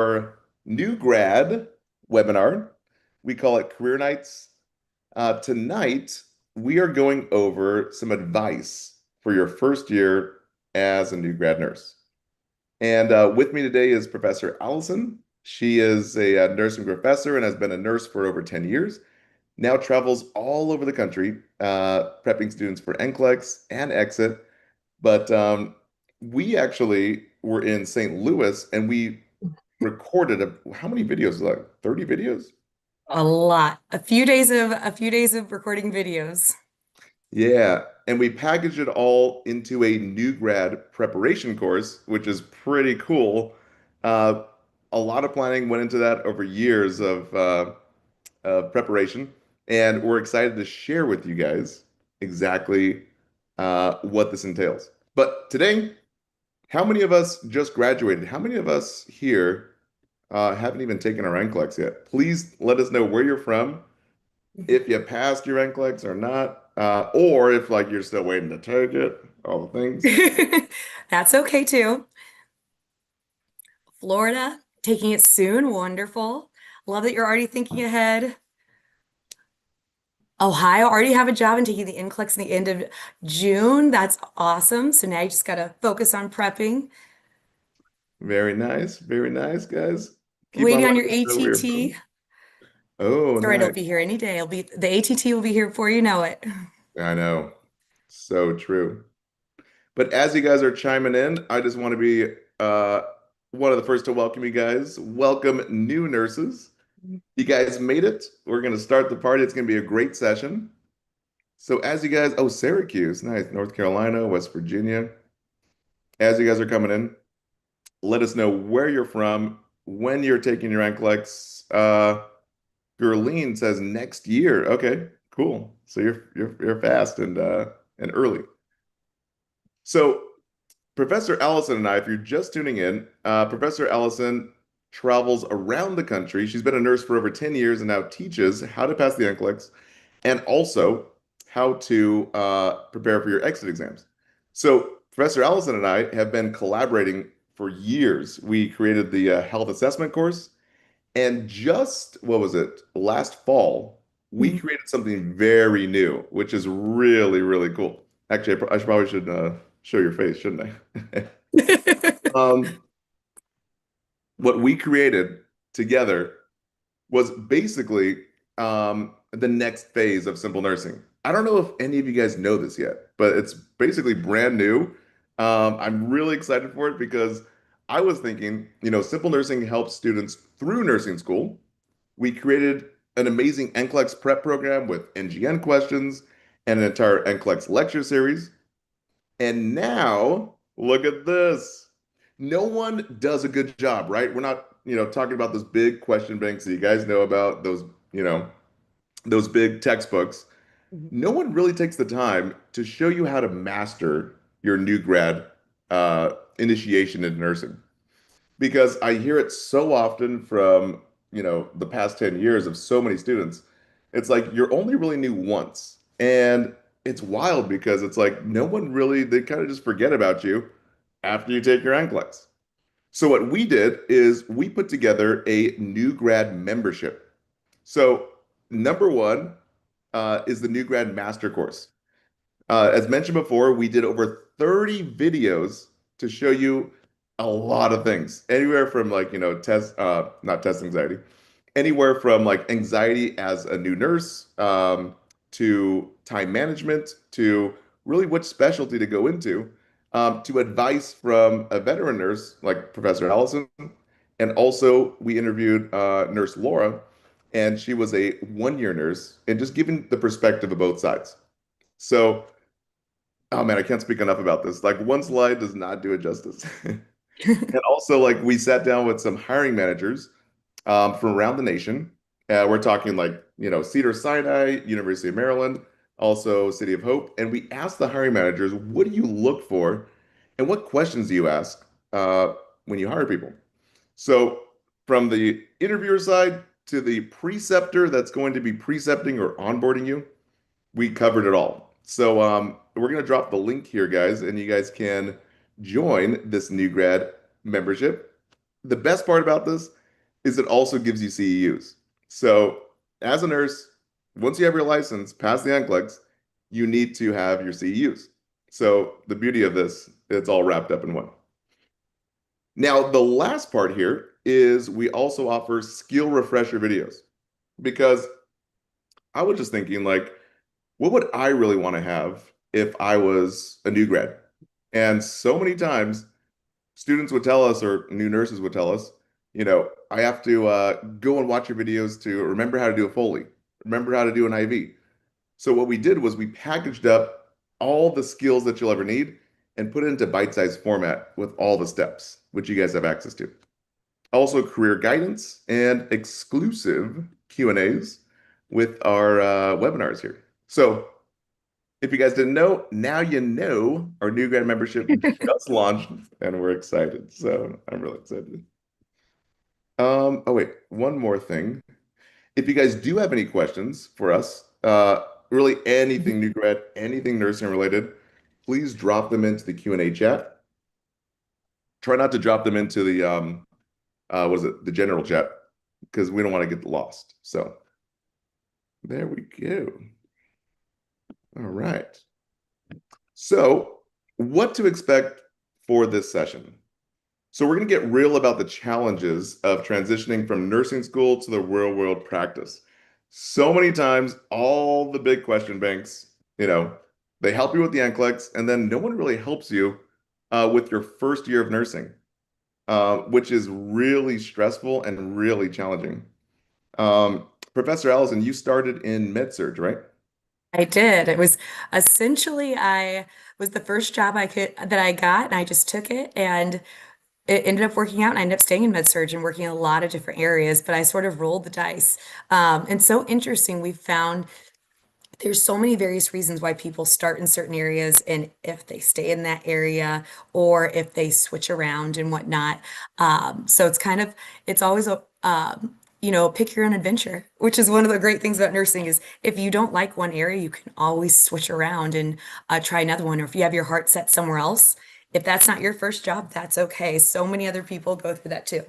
our new grad webinar. We call it Career Nights. Tonight, we are going over some advice for your first year as a new grad nurse. And with me today is Professor Allison. She is a nursing professor and has been a nurse for over 10 years. Now travels all over the country, prepping students for NCLEX and Exit. But we actually were in St. Louis and we recorded how many videos? Like 30 videos? A lot. A few days of recording videos. Yeah. And we packaged it all into a new grad preparation course, which is pretty cool. Uh, a lot of planning went into that over years of preparation. And we're excited to share with you guys exactly what this entails. But today, how many of us just graduated? How many of us here haven't even taken our NCLEX yet? Please let us know where you're from, if you passed your NCLEX or not, or if like you're still waiting to take it, all the things. That's okay too. Florida, taking it soon. Wonderful. Love that you're already thinking ahead. Ohio, already have a job and taking the NCLEX in the end of June. That's awesome. So now you just got to focus on prepping. Very nice, guys. Keep on Waiting on letting your us know where you're ATT. from. Oh, Sorry, it'll nice. be here any day. It'll be the ATT will be here before you know it. I know. So true. But as you guys are chiming in, I just want to be one of the first to welcome you guys. Welcome, new nurses. You guys made it. We're going to start the party. It's going to be a great session. So as you guys, oh, Syracuse, nice. North Carolina, West Virginia. As you guys are coming in, let us know where you're from, when you're taking your NCLEX. Gerline says next year. Okay, cool. So you're fast and early. So Professor Allison and I, if you're just tuning in, Professor Allison travels around the country. She's been a nurse for over 10 years and now teaches how to pass the NCLEX and also how to prepare for your exit exams. So Professor Allison and I have been collaborating for years. We created the health assessment course, and just, what was it, last fall, we created something very new, which is really, really cool. Actually, I probably should show your face, shouldn't I? Um, what we created together was basically the next phase of Simple Nursing. I don't know if any of you guys know this yet, but it's basically brand new. I'm really excited for it because I was thinking, Simple Nursing helps students through nursing school. We created an amazing NCLEX prep program with NGN questions and an entire NCLEX lecture series. And now, look at this. No one does a good job, right? We're not, talking about those big question banks that you guys know about, you know, those big textbooks. No one really takes the time to show you how to master your new grad initiation into nursing. Because I hear it so often from, the past 10 years of so many students. It's like you're only really new once. And it's wild because it's like no one really, they kind of just forget about you after you take your NCLEX. So what we did is we put together a new grad membership. So number one is the new grad master course. As mentioned before, we did over 30 videos to show you a lot of things, anywhere from like, not test anxiety, anywhere from like anxiety as a new nurse, to time management, to really which specialty to go into, to advice from a veteran nurse like Professor Allison. And also, we interviewed Nurse Laura, and she was a 1 year nurse, and just giving the perspective of both sides. So, oh man, I can't speak enough about this. Like one slide does not do it justice. And also, like we sat down with some hiring managers from around the nation. We're talking like, Cedars-Sinai, University of Maryland, also City of Hope. And we asked the hiring managers, what do you look for and what questions do you ask when you hire people? So from the interviewer side to the preceptor that's going to be precepting or onboarding you, we covered it all. So we're going to drop the link here, guys, and you guys can join this new grad membership. the best part about this is it also gives you CEUs. So as a nurse, once you have your license, pass the NCLEX, you need to have your CEUs. So the beauty of this, it's all wrapped up in one. Now, the last part here is we also offer skill refresher videos because I was just thinking, like, what would I really want to have if I was a new grad? And so many times, students would tell us, or new nurses would tell us, I have to go and watch your videos to remember how to do a Foley, remember how to do an IV. So what we did was we packaged up all the skills that you'll ever need and put it into bite-sized format with all the steps, which you guys have access to. Also, career guidance and exclusive Q&As with our webinars here. So if you guys didn't know, now you know our new grad membership just launched and we're excited. So I'm really excited. Oh wait, one more thing. If you guys do have any questions for us, really anything new grad, anything nursing related, please drop them into the Q&A chat. Try not to drop them into the what is it, the general chat, because we don't want to get lost. So there we go. All right. So what to expect for this session? So we're going to get real about the challenges of transitioning from nursing school to the real world practice. So many times, all the big question banks, they help you with the NCLEX, and then no one really helps you with your first year of nursing, which is really stressful and really challenging. Professor Allison, you started in med surg, right? I did. It was essentially I was the first job I got, and I just took it, and it ended up working out, and I ended up staying in med surg and working in a lot of different areas, but I sort of rolled the dice. And so interesting, we found there's so many various reasons why people start in certain areas and if they stay in that area or if they switch around and whatnot. So it's always pick your own adventure, which is one of the great things about nursing is if you don't like one area, you can always switch around and try another one. Or if you have your heart set somewhere else, if that's not your first job, that's okay. So many other people go through that too.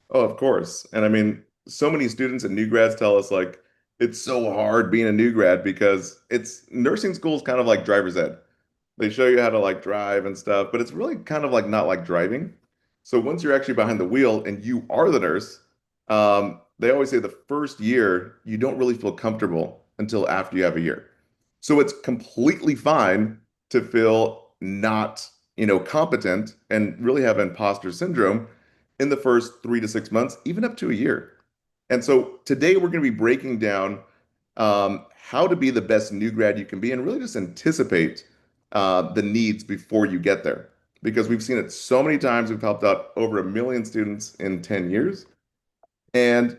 Oh, of course. And I mean, so many students and new grads tell us like it's so hard being a new grad because it's nursing school is kind of like driver's ed. They show you how to like drive and stuff, but it's really kind of like not like driving. So once you're actually behind the wheel and you are the nurse, they always say the first year you don't really feel comfortable until after you have a year. So it's completely fine to feel not, competent and really have imposter syndrome in the first 3 to 6 months, even up to a year. And so today we're going to be breaking down how to be the best new grad you can be and really just anticipate the needs before you get there. Because we've seen it so many times. We've helped out over 1 million students in 10 years. And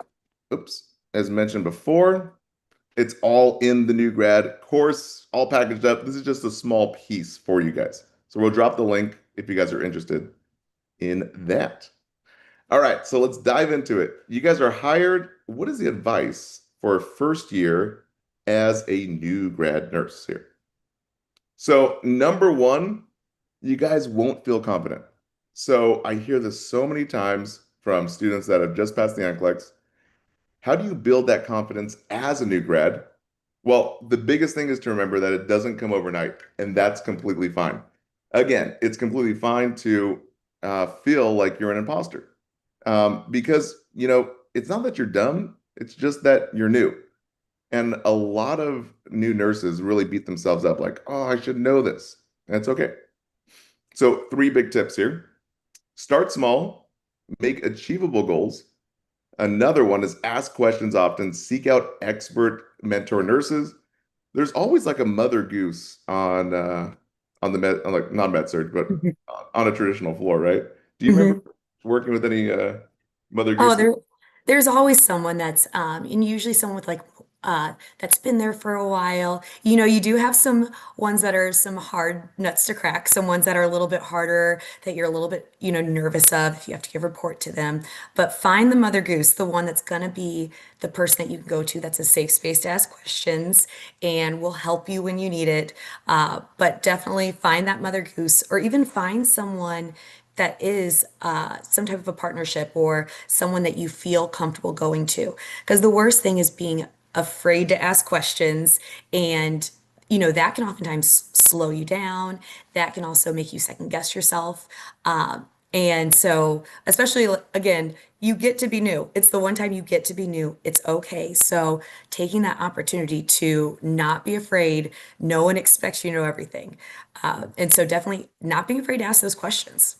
oops, as mentioned before, it's all in the new grad course, all packaged up. This is just a small piece for you guys. So we'll drop the link if you guys are interested in that. All right, so let's dive into it. You guys are hired. What is the advice for first year as a new grad nurse here? So, number one, you guys won't feel confident. So, I hear this so many times from students that have just passed the NCLEX. How do you build that confidence as a new grad? Well, the biggest thing is to remember that it doesn't come overnight, and that's completely fine. Again, it's completely fine to feel like you're an imposter because, it's not that you're dumb, it's just that you're new. And a lot of new nurses really beat themselves up like, oh, I should know this. And it's okay. So, three big tips here. Start small, make achievable goals. Another one is ask questions often, seek out expert mentor nurses. There's always like a mother goose on the med on like not med surg, but on a traditional floor, right? Do you remember working with any mother Oh, gooses? there's always someone that's and usually someone with like that's been there for a while. You do have some ones that are some hard nuts to crack, some ones that are a little bit harder that you're a little bit, nervous of if you have to give a report to them. But find the mother goose, the one that's gonna be the person that you can go to that's a safe space to ask questions and will help you when you need it. But definitely find that mother goose or even find someone that is some type of a partnership or someone that you feel comfortable going to. Because the worst thing is being afraid to ask questions, and that can oftentimes slow you down. That can also make you second guess yourself. And so, especially again, you get to be new. It's the one time you get to be new. It's okay. So, taking that opportunity to not be afraid, no one expects you to know everything. And so, definitely not being afraid to ask those questions.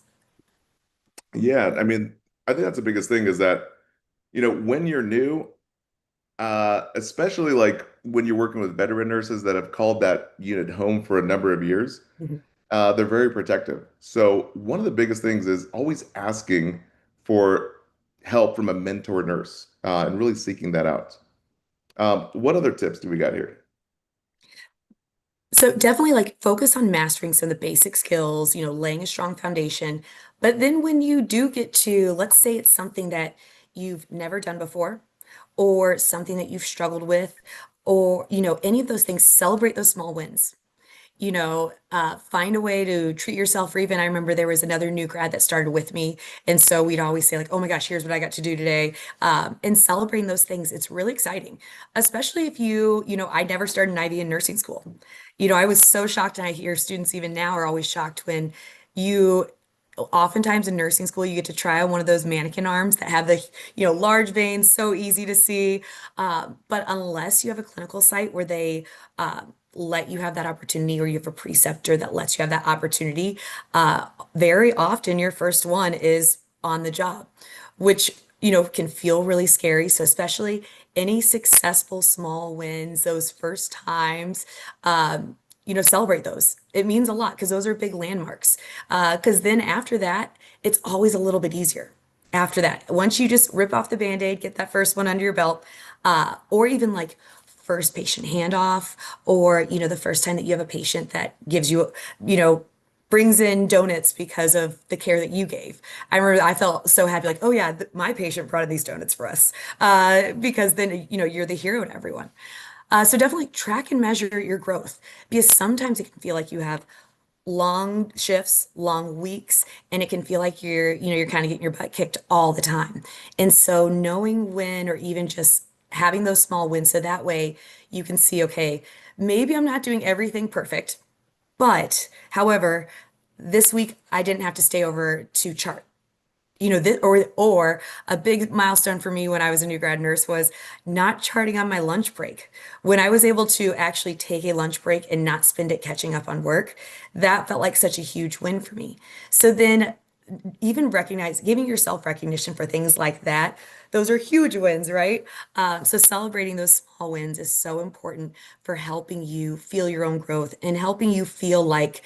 Yeah, I mean, I think that's the biggest thing is that, when you're new, especially like when you're working with veteran nurses that have called that unit home for a number of years, Mhm. they're very protective. So one of the biggest things is always asking for help from a mentor nurse, and really seeking that out. What other tips do we got here? So definitely like focus on mastering some of the basic skills, laying a strong foundation. But then when you do get to, let's say it's something that you've never done before, or something that you've struggled with, or, any of those things, celebrate those small wins. Find a way to treat yourself. Or even I remember there was another new grad that started with me. And so we'd always say, like, oh my gosh, here's what I got to do today. And celebrating those things, it's really exciting, especially if I never started an IV in nursing school. I was so shocked, and I hear students even now are always shocked when you oftentimes in nursing school you get to try on one of those mannequin arms that have the large veins, so easy to see. But unless you have a clinical site where they let you have that opportunity, or you have a preceptor that lets you have that opportunity, very often your first one is on the job, which can feel really scary. So especially any successful small wins, those first times, celebrate those. It means a lot because those are big landmarks. Because then after that, it's always a little bit easier. After that, once you just rip off the band-aid, get that first one under your belt, or even like first patient handoff, or the first time that you have a patient that gives you, you know, brings in donuts because of the care that you gave. I remember I felt so happy, like, oh yeah, my patient brought in these donuts for us, because then you're the hero to everyone. So definitely track and measure your growth, because sometimes it can feel like you have long shifts, long weeks, and it can feel like you're kind of getting your butt kicked all the time. And so knowing when, or even just having those small wins, so that way you can see, okay, maybe I'm not doing everything perfect, but however, this week I didn't have to stay over to chart. Or a big milestone for me when I was a new grad nurse was not charting on my lunch break. When I was able to actually take a lunch break and not spend it catching up on work, that felt like such a huge win for me. So then even giving yourself recognition for things like that, those are huge wins, right? So celebrating those small wins is so important for helping you feel your own growth and helping you feel like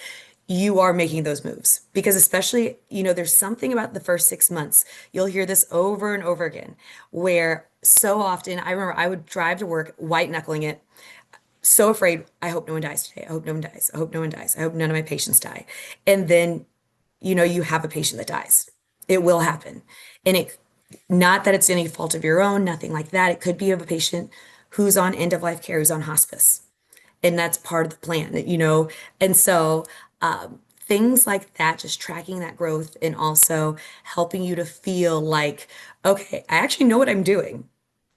you are making those moves. Because especially, there's something about the first 6 months. You'll hear this over and over again, where so often I remember I would drive to work white knuckling it, so afraid, I hope no one dies today. I hope no one dies. I hope no one dies. I hope none of my patients die. And then you have a patient that dies. It will happen. And not that it's any fault of your own, nothing like that. It could be of a patient who's on end of life care, who's on hospice. And that's part of the plan. And so things like that, just tracking that growth and also helping you to feel like, okay, I actually know what I'm doing.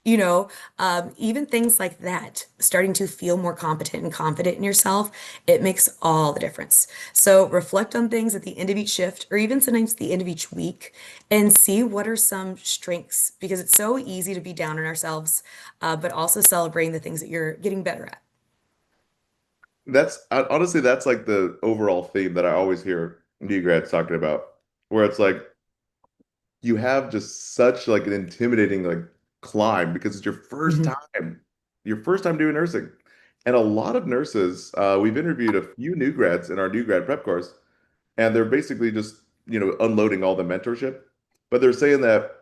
Even things like that, starting to feel more competent and confident in yourself, it makes all the difference. So reflect on things at the end of each shift, or even sometimes the end of each week, and see what are some strengths, because it's so easy to be down on ourselves, but also celebrating the things that you're getting better at. Honestly, that's like the overall theme that I always hear new grads talking about, where it's like you have just such like an intimidating like climb because it's Mhm. your first time doing nursing. And a lot of nurses, we've interviewed a few new grads in our new grad prep course, and they're basically just, unloading all the mentorship. But they're saying that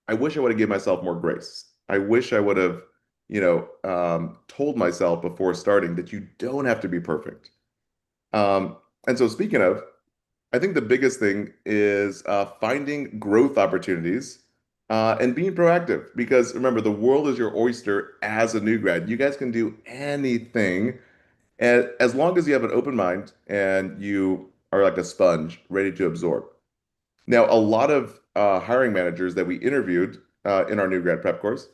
I wish I would have given myself more grace. I wish I would have, told myself before starting that you don't have to be perfect. And so speaking of, I think the biggest thing is finding growth opportunities, and being proactive. Because remember, the world is your oyster as a new grad. You guys can do anything, and as long as you have an open mind and you are like a sponge ready to absorb. Now, a lot of hiring managers that we interviewed in our new grad prep course,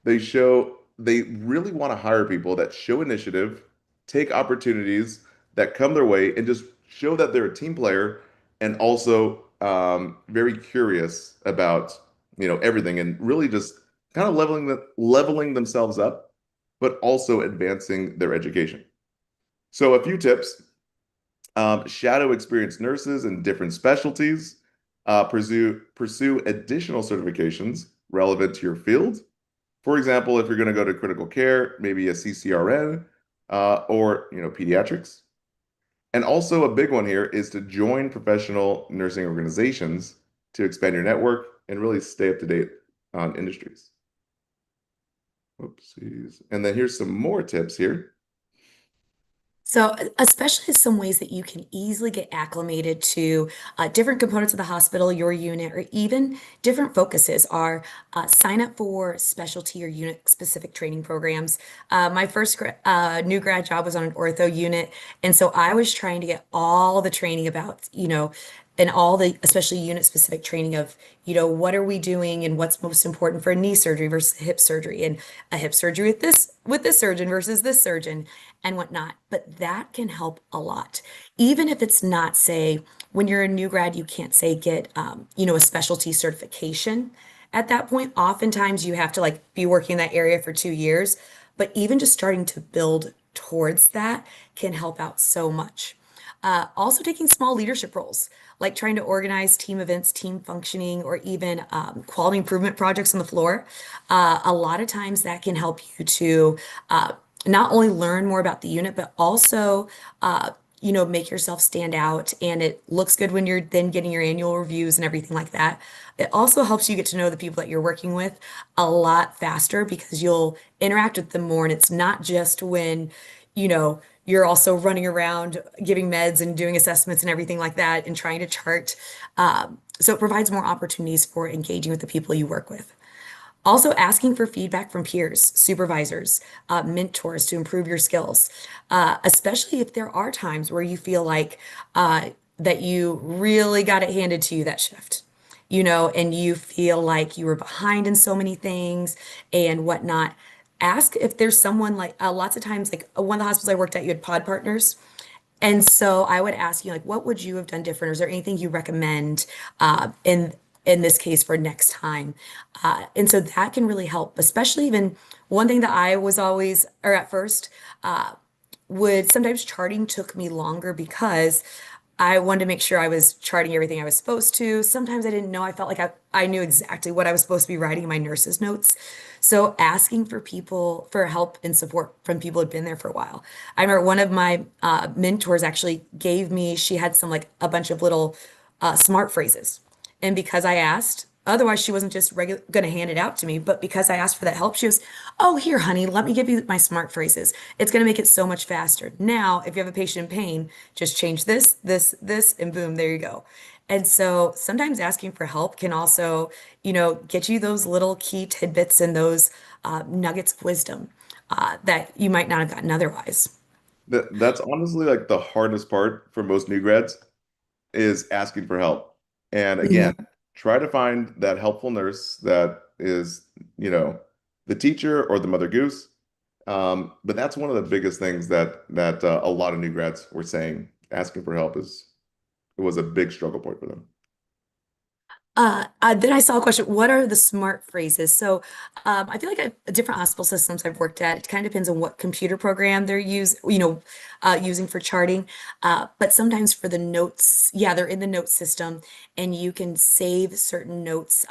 they really want to hire people that show initiative, take opportunities that come their way, and just show that they're a team player and also very curious about everything and really just kind of leveling themselves up, but also advancing their education. So a few tips. Shadow experienced nurses in different specialties. Pursue additional certifications relevant to your field. For example, if you're going to go to critical care, maybe a CCRN or pediatrics. And also a big one here is to join professional nursing organizations to expand your network and really stay up to date on industries. Oopsies. And then here's some more tips here. So, especially some ways that you can easily get acclimated to different components of the hospital, your unit, or even different focuses are sign up for specialty or unit specific training programs. My first new grad job was on an ortho unit. And so I was trying to get all the training about, and all the especially unit specific training of what are we doing and what's most important for knee surgery versus hip surgery and a hip surgery with this surgeon versus this surgeon and whatnot. But that can help a lot. Even if it's not, say, when you're a new grad, you can't say get, a specialty certification at that point. Oftentimes you have to like be working in that area for 2 years. But even just starting to build towards that can help out so much. Also taking small leadership roles, like trying to organize team events, team functioning, or even quality improvement projects on the floor. A lot of times that can help you to not only learn more about the unit, but also, make yourself stand out. And it looks good when you're then getting your annual reviews and everything like that. It also helps you get to know the people that you're working with a lot faster because you'll interact with them more. And it's not just when, you're also running around giving meds and doing assessments and everything like that and trying to chart. So it provides more opportunities for engaging with the people you work with. Also, asking for feedback from peers, supervisors, mentors to improve your skills, especially if there are times where you feel like that you really got it handed to you that shift, and you feel like you were behind in so many things and whatnot. Ask if there's someone like lots of times, like one of the hospitals I worked at, you had pod partners. And so I would ask you, like, what would you have done different? Or is there anything you recommend in this case for next time? And so that can really help, especially even one thing that I was always, or at first, would sometimes charting took me longer because I wanted to make sure I was charting everything I was supposed to. Sometimes I didn't know. I felt like I knew exactly what I was supposed to be writing in my nurse's notes. So asking for people for help and support from people who had been there for a while. I remember one of my mentors actually gave me, she had some like a bunch of little smart phrases. And because I asked, otherwise she wasn't just going to hand it out to me, but because I asked for that help, she was, oh, here, honey, let me give you my smart phrases. It's going to make it so much faster. Now, if you have a patient in pain, just change this, this, this, and boom, there you go. And so sometimes asking for help can also, get you those little key tidbits and those nuggets of wisdom that you might not have gotten otherwise. That's honestly like the hardest part for most new grads is asking for help. And again, Mhm. try to find that helpful nurse that is, you know, the teacher or the mother goose. But that's one of the biggest things that a lot of new grads were saying. Asking for help is it was a big struggle point for them. Then I saw a question, what are the smart phrases? So I feel like different hospital systems I've worked at, it kind of depends on what computer program using for charting. But sometimes for the notes, yeah, they're in the note system and you can save certain notes.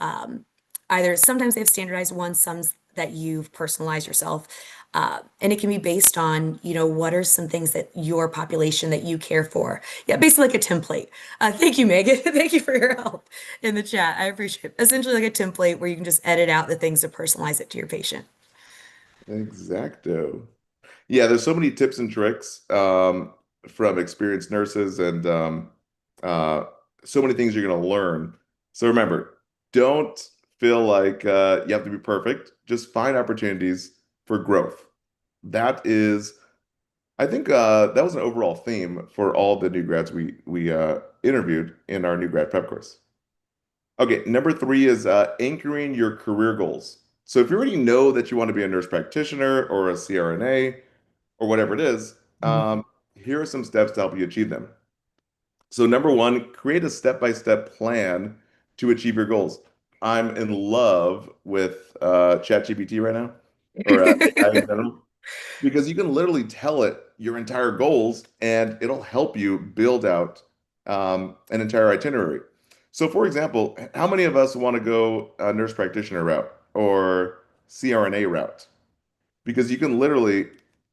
Either sometimes they have standardized ones, some that you've personalized yourself. And it can be based on, what are some things that your population that you care for. Yeah, basically like a template. Thank you, Megan. Thank you for your help in the chat. I appreciate it. Essentially like a template where you can just edit out the things to personalize it to your patient. Exacto. Yeah, there's so many tips and tricks from experienced nurses and uh, so many things you're going to learn. So remember, don't feel like you have to be perfect. Just find opportunities for growth. That is, I think that was an overall theme for all the new grads we interviewed in our new grad prep course. Okay, number three is anchoring your career goals. So if you already know that you want to be a nurse practitioner or a CRNA or whatever it is, Mhm. here are some steps to help you achieve them. So number one, create a step-by-step plan to achieve your goals. I'm in love with ChatGPT right now, or AI in general, because you can literally tell it your entire goals and it'll help you build out an entire itinerary. So, for example, how many of us want to go a nurse practitioner route or CRNA route? Because you can literally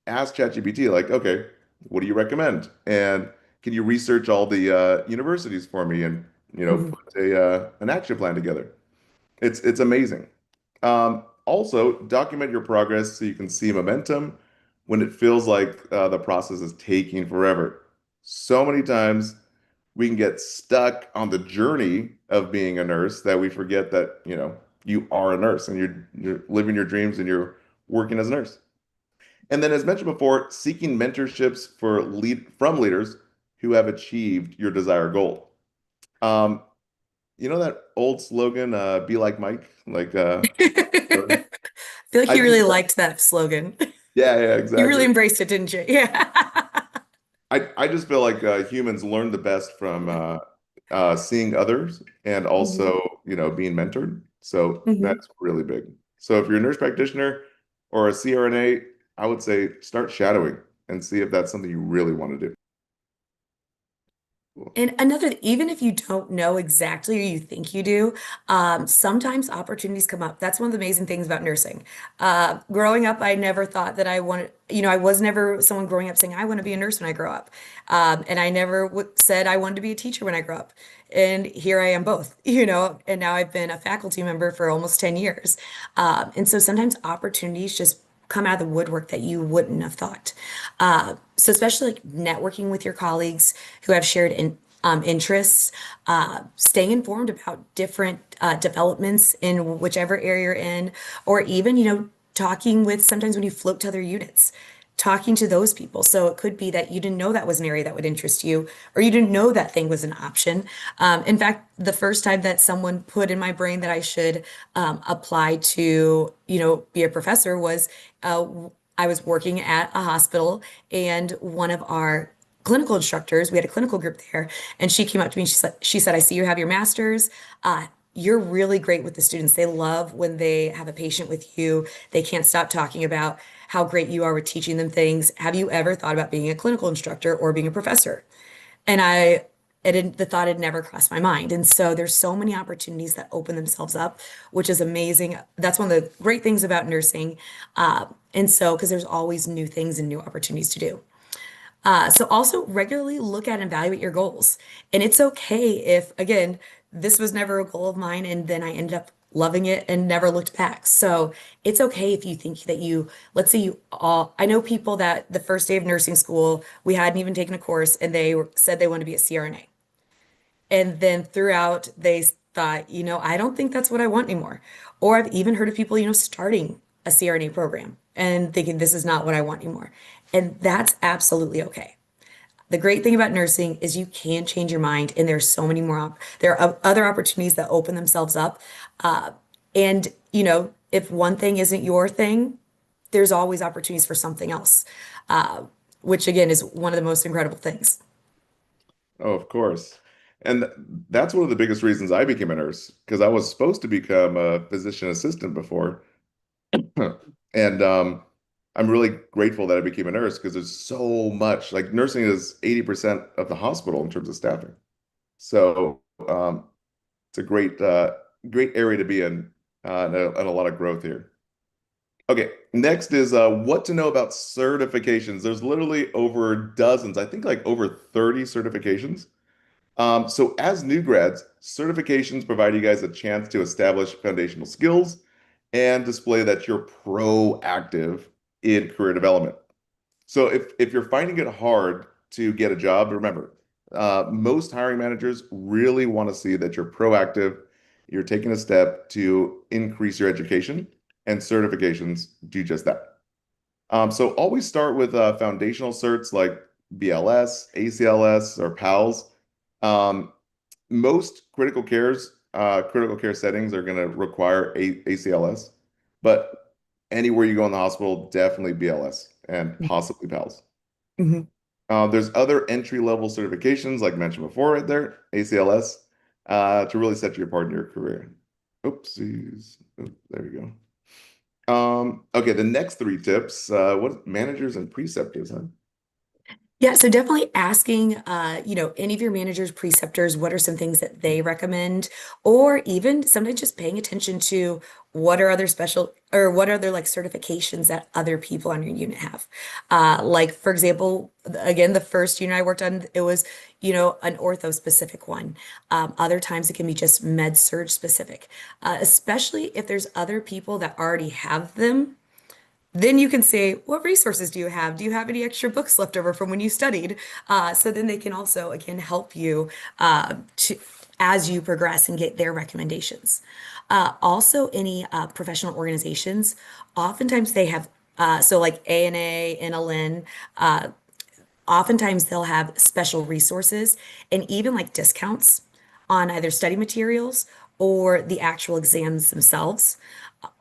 ask ChatGPT, like, okay, what do you recommend? And can you research all the universities for me and Mhm. put an action plan together? It's amazing. Also, document your progress so you can see momentum when it feels like the process is taking forever. So many times we can get stuck on the journey of being a nurse that we forget that, you are a nurse and you're living your dreams and you're working as a nurse. And then, as mentioned before, seeking mentorships from leaders who have achieved your desired goal. Um, you know that old slogan, "Be like Mike." I feel like I you just, really liked that slogan. yeah, yeah, You really exactly. embraced it, didn't you? Yeah. I just feel like humans learn the best from seeing others and Mhm. also, being mentored. So Mhm. that's really big. So if you're a nurse practitioner or a CRNA, I would say start shadowing and see if that's something you really want to do. Cool. And another, even if you don't know exactly or you think you do, sometimes opportunities come up. That's one of the amazing things about nursing. Growing up, I never thought that I wanted, I was never someone growing up saying, I want to be a nurse when I grow up. And I never said I wanted to be a teacher when I grow up. And here I am both, and now I've been a faculty member for almost 10 years. And so sometimes opportunities just come out of the woodwork that you wouldn't have thought. So especially like networking with your colleagues who have shared interests, staying informed about different developments in whichever area you're in, or even, talking with sometimes when you float to other units, talking to those people. So it could be that you didn't know that was an area that would interest you, or you didn't know that thing was an option. In fact, the first time that someone put in my brain that I should apply to, be a professor was uh, I was working at a hospital, and one of our clinical instructors, we had a clinical group there, and she came up to me and she said, I see you have your master's. You're really great with the students. They love when they have a patient with you. They can't stop talking about how great you are with teaching them things. Have you ever thought about being a clinical instructor or being a professor? And the thought had never crossed my mind. And so there's so many opportunities that open themselves up, which is amazing. That's one of the great things about nursing. And so, because there's always new things and new opportunities to do. So also regularly look at and evaluate your goals. And it's okay if, again, this was never a goal of mine and then I ended up loving it and never looked back. So it's okay if you think that let's say I know people that the first day of nursing school, we hadn't even taken a course and said they wanted to be a CRNA. And then throughout, they thought, I don't think that's what I want anymore. Or I've even heard of people, starting a CRNA program and thinking this is not what I want anymore. And that's absolutely okay. The great thing about nursing is you can change your mind, and there's so many more. There are other opportunities that open themselves up. And if one thing isn't your thing, there's always opportunities for something else, uh, which again is one of the most incredible things. Oh, of course. And that's one of the biggest reasons I became a nurse, because I was supposed to become a physician assistant before. And I'm really grateful that I became a nurse because there's so much, like nursing is 80% of the hospital in terms of staffing. So it's a great area to be in and a lot of growth here. Okay, next is what to know about certifications. There's literally over dozens, I think like over 30 certifications. So as new grads, certifications provide you guys a chance to establish foundational skills and display that you're proactive in career development. So if you're finding it hard to get a job, remember, most hiring managers really want to see that you're proactive, you're taking a step to increase your education, and certifications do just that. So always start with foundational certs like BLS, ACLS, or PALS. Um, Most critical cares critical care settings are going to require ACLS, but anywhere you go in the hospital, definitely BLS and possibly PALS. Mhm. There's other entry-level certifications, like mentioned before, right there, ACLS, to really set you apart in your career. Oopsies. Oh, there we go. Okay, the next three tips. What managers and preceptors, huh? Yeah, so definitely asking, any of your managers, preceptors, what are some things that they recommend, or even sometimes just paying attention to what are other special or what are other like certifications that other people on your unit have. Like for example, again, the first unit I worked on, it was, an ortho specific one. Other times it can be just med surg specific, especially if there's other people that already have them. Then you can say, what resources do you have? Do you have any extra books left over from when you studied? So then they can also, again, help you as you progress and get their recommendations. Also, any professional organizations, oftentimes they have, so like ANA, NLN, oftentimes they'll have special resources and even like discounts on either study materials or the actual exams themselves.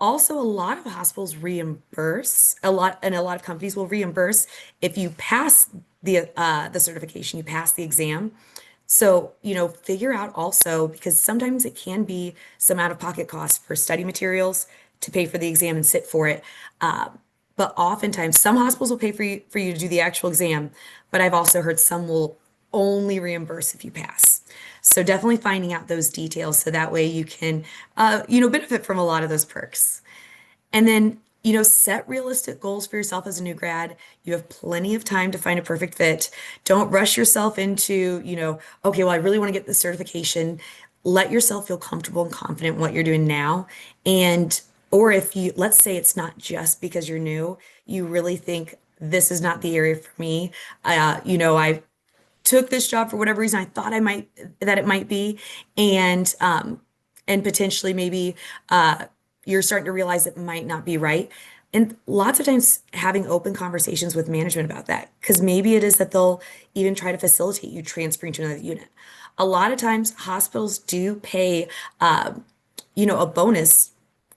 Also, a lot of hospitals reimburse a lot, and a lot of companies will reimburse if you pass the certification, you pass the exam. So, figure out also because sometimes it can be some out-of-pocket costs for study materials to pay for the exam and sit for it. Uh, but oftentimes, some hospitals will pay for you to do the actual exam, but I've also heard some will only reimburse if you pass. So definitely finding out those details so that way you can, benefit from a lot of those perks. And then, set realistic goals for yourself as a new grad. You have plenty of time to find a perfect fit. Don't rush yourself into, okay, well, I really want to get the certification. Let yourself feel comfortable and confident in what you're doing now. And, or if you, let's say it's not just because you're new, you really think this is not the area for me. I took this job for whatever reason I thought that it might be, and potentially maybe you're starting to realize it might not be right. And lots of times having open conversations with management about that, because maybe it is that they'll even try to facilitate you transferring to another unit. A lot of times hospitals do pay a bonus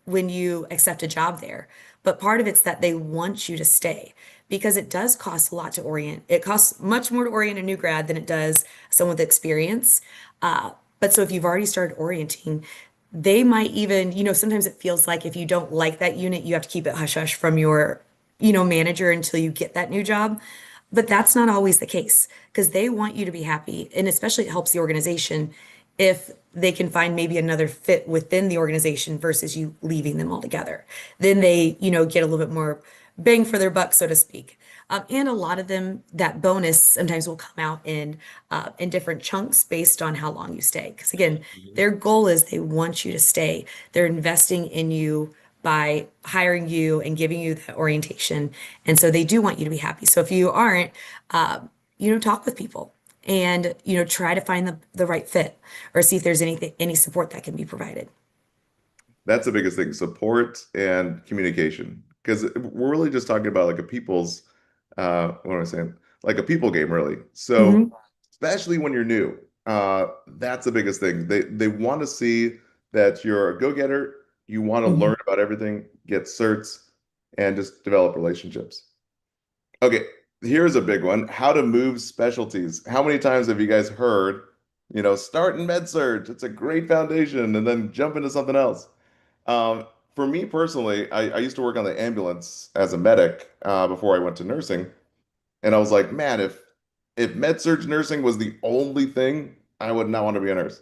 when you accept a job there. But part of it's that they want you to stay because it does cost a lot to orient. It costs much more to orient a new grad than it does someone with experience. But so if you've already started orienting, they might even, sometimes it feels like if you don't like that unit, you have to keep it hush hush from your, manager until you get that new job. But that's not always the case because they want you to be happy. And especially it helps the organization if they can find maybe another fit within the organization versus you leaving them altogether. Then they, get a little bit more bang for their buck, so to speak. And a lot of them, that bonus sometimes will come out in different chunks based on how long you stay. Because again, their goal is they want you to stay. They're investing in you by hiring you and giving you that orientation. And so they do want you to be happy. So if you aren't, talk with people and, try to find the right fit or see if there's any support that can be provided. That's the biggest thing, support and communication. Because we're really just talking about like a people's, what am I saying? Like a people game, really. So, Hmm. especially when you're new, that's the biggest thing. They want to see that you're a go-getter, you want to Hmm. learn about everything, get certs, and just develop relationships. Okay, here's a big one. How to move specialties. How many times have you guys heard, start in med surg, it's a great foundation, and then jump into something else? Um, for me personally, I used to work on the ambulance as a medic before I went to nursing, and I was like, man, if med surg nursing was the only thing, I would not want to be a nurse.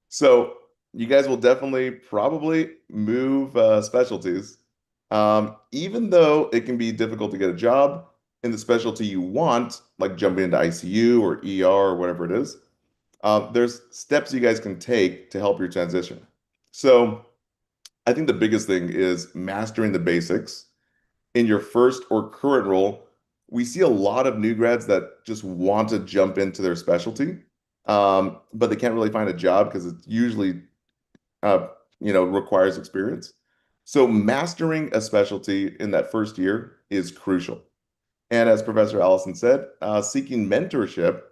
So you guys will definitely probably move specialties, even though it can be difficult to get a job in the specialty you want, like jumping into ICU or ER or whatever it is. There's steps you guys can take to help your transition. So. I think the biggest thing is mastering the basics. In your first or current role, we see a lot of new grads that just want to jump into their specialty, but they can't really find a job because it usually, uh, requires experience. So mastering a specialty in that first year is crucial. And as Professor Allison said, seeking mentorship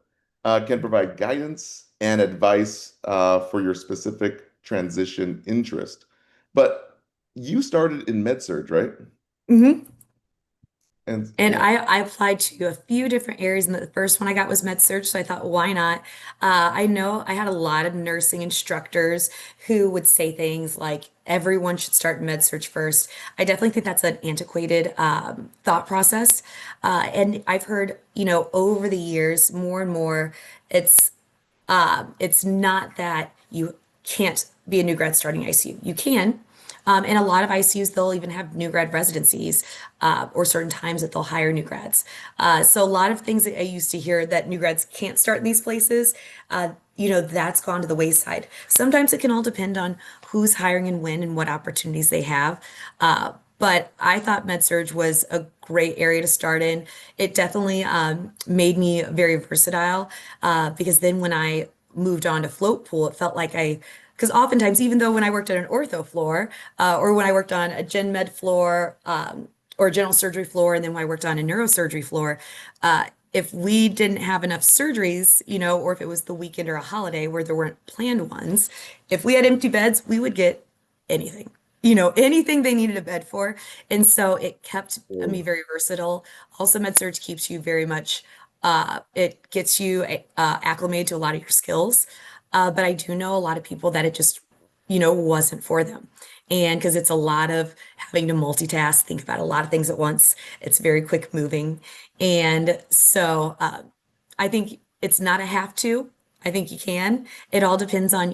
can provide guidance and advice for your specific transition interest. But you started in med surg, right? Hmm. And And yeah, I applied to a few different areas, and the first one I got was med surg. So I thought, why not? I know I had a lot of nursing instructors who would say things like everyone should start med surg first. I definitely think that's an antiquated thought process. And I've heard, over the years, more and more, it's it's not that you can't be a new grad starting ICU. You can. In a lot of ICUs, they'll even have new grad residencies or certain times that they'll hire new grads. So a lot of things that I used to hear that new grads can't start in these places, that's gone to the wayside. Sometimes it can all depend on who's hiring and when and what opportunities they have. But I thought med-surg was a great area to start in. It definitely made me very versatile because then when I moved on to float pool, it felt like because oftentimes, even though when I worked on an ortho floor or when I worked on a gen med floor or a general surgery floor, and then when I worked on a neurosurgery floor, if we didn't have enough surgeries, or if it was the weekend or a holiday where there weren't planned ones, if we had empty beds, we would get anything, anything they needed a bed for. And so it kept me oh, very versatile. Also, med-surg keeps you very much, it gets you acclimated to a lot of your skills. But I do know a lot of people that it just, wasn't for them. And because it's a lot of having to multitask, think about a lot of things at once, it's very quick moving. And so I think it's not a have to. I think you can. It all depends on,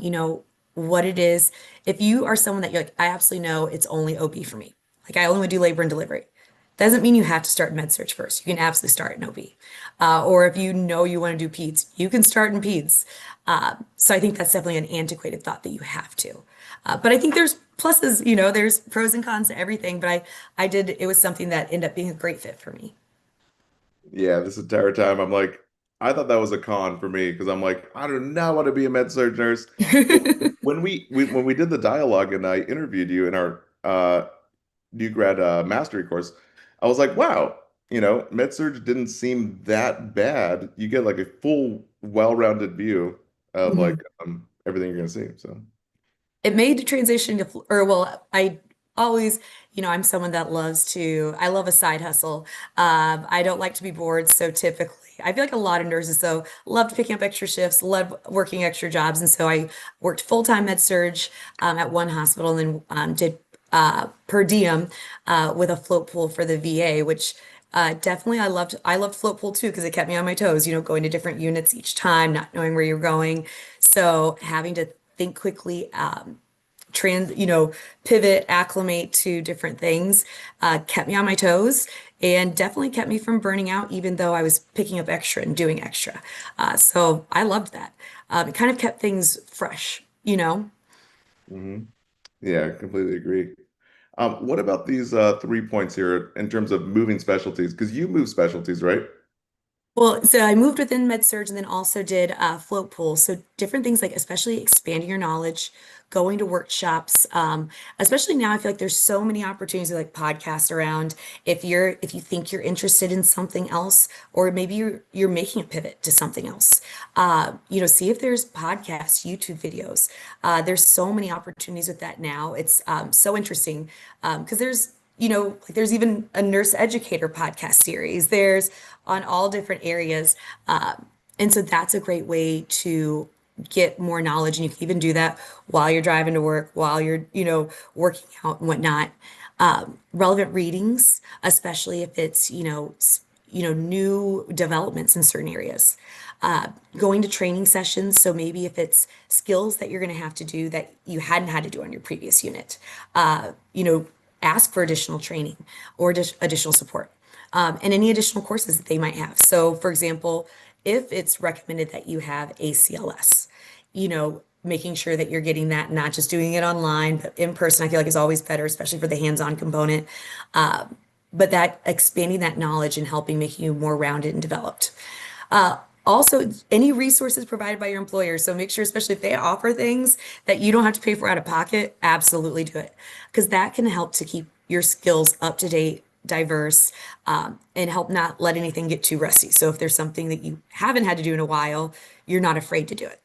what it is. If you are someone that you're like, I absolutely know it's only OB for me. Like I only would do labor and delivery. Doesn't mean you have to start med surg first. You can absolutely start in OB. Or if you know you want to do peds, you can start in peds. So I think that's definitely an antiquated thought that you have to. But I think there's pluses, there's pros and cons to everything. But it was something that ended up being a great fit for me. yeah, this entire time I'm like, I thought that was a con for me because I'm like, I do not want to be a med surg nurse. But when we did the dialogue and I interviewed you in our new grad mastery course, I was like, wow, med surg didn't seem that bad. You get like a full, well-rounded view of like Mhm. everything you're gonna see. So It made the transition to, or well, I always, I'm someone that I love a side hustle. I don't like to be bored. So typically, I feel like a lot of nurses, though, loved picking up extra shifts, loved working extra jobs. And so I worked full-time med surg at one hospital and then did per diem with a float pool for the VA, which definitely I loved float pool too because it kept me on my toes, going to different units each time, not knowing where you're going. So having to think quickly, pivot, acclimate to different things, kept me on my toes and definitely kept me from burning out, even though I was picking up extra and doing extra. So I loved that. It kind of kept things fresh. mhm. Yeah, I completely agree. What about these 3 points here in terms of moving specialties? Because you move specialties, right? Well, so I moved within med-surg and then also did float pool. So different things like especially expanding your knowledge, going to workshops. Especially now, I feel like there's so many opportunities like podcasts around. If you think you're interested in something else, or maybe you're making a pivot to something else, see if there's podcasts, YouTube videos. There's so many opportunities with that now. It's so interesting because like there's even a nurse educator podcast series. There's on all different areas. And so that's a great way to get more knowledge. And you can even do that while you're driving to work, while you're, working out and whatnot. Relevant readings, especially if it's, new developments in certain areas. Going to training sessions. So maybe if it's skills that you're going to have to do that you hadn't had to do on your previous unit, ask for additional training or additional support and any additional courses that they might have. So, for example, if it's recommended that you have ACLS, making sure that you're getting that, not just doing it online, but in person, I feel like is always better, especially for the hands-on component. But that expanding that knowledge and helping making you more rounded and developed. Also, any resources provided by your employer. So make sure, especially if they offer things that you don't have to pay for out of pocket, absolutely do it. Because that can help to keep your skills up to date, diverse, and help not let anything get too rusty. So if there's something that you haven't had to do in a while, you're not afraid to do it.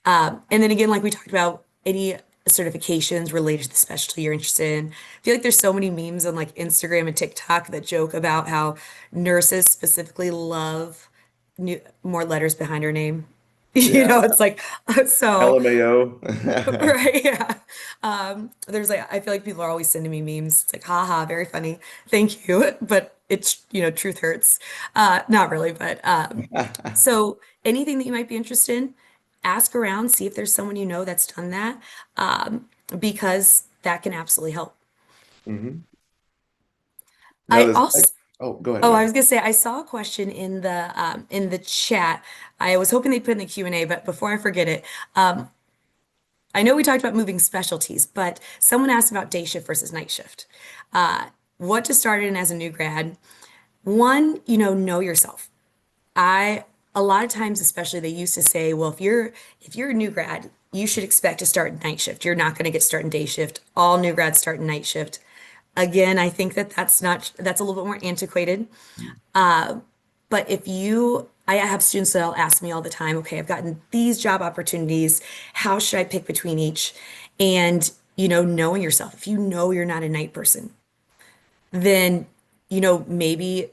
And then again, like we talked about, any certifications related to the specialty you're interested in. I feel like there's so many memes on like Instagram and TikTok that joke about how nurses specifically love more letters behind her name. You Yeah. know, it's like so LMAO. right, yeah. There's like I feel like people are always sending me memes. It's like, haha, very funny. Thank you. But it's, truth hurts. Not really, but so anything that you might be interested in, ask around, see if there's someone you know that's done that, because that can absolutely help. hmm Now I this also, next, oh, go ahead, oh, go I ahead. was gonna say I saw a question in the chat. I was hoping they put in the Q&A, but before I forget it, I know we talked about moving specialties, but someone asked about day shift versus night shift. What to start in as a new grad. One, know yourself. I a lot of times, especially they used to say, well, if you're a new grad, you should expect to start night shift. You're not going to get start in day shift. All new grads start in night shift. Again, I think that that's a little bit more antiquated. But I have students that'll ask me all the time, okay, I've gotten these job opportunities. How should I pick between each? And, knowing yourself, if you know you're not a night person, then maybe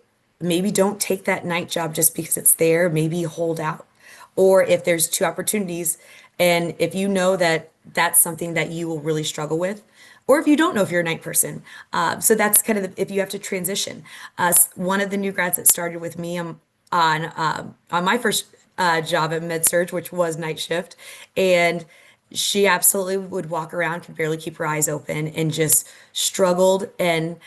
don't take that night job just because it's there. Maybe hold out. Or if there's two opportunities, and if you know that that's something that you will really struggle with, or if you don't know if you're a night person. So that's kind of if you have to transition. One of the new grads that started with me on my first job at MedSurg, which was night shift, and she absolutely would walk around, could barely keep her eyes open, and just struggled. And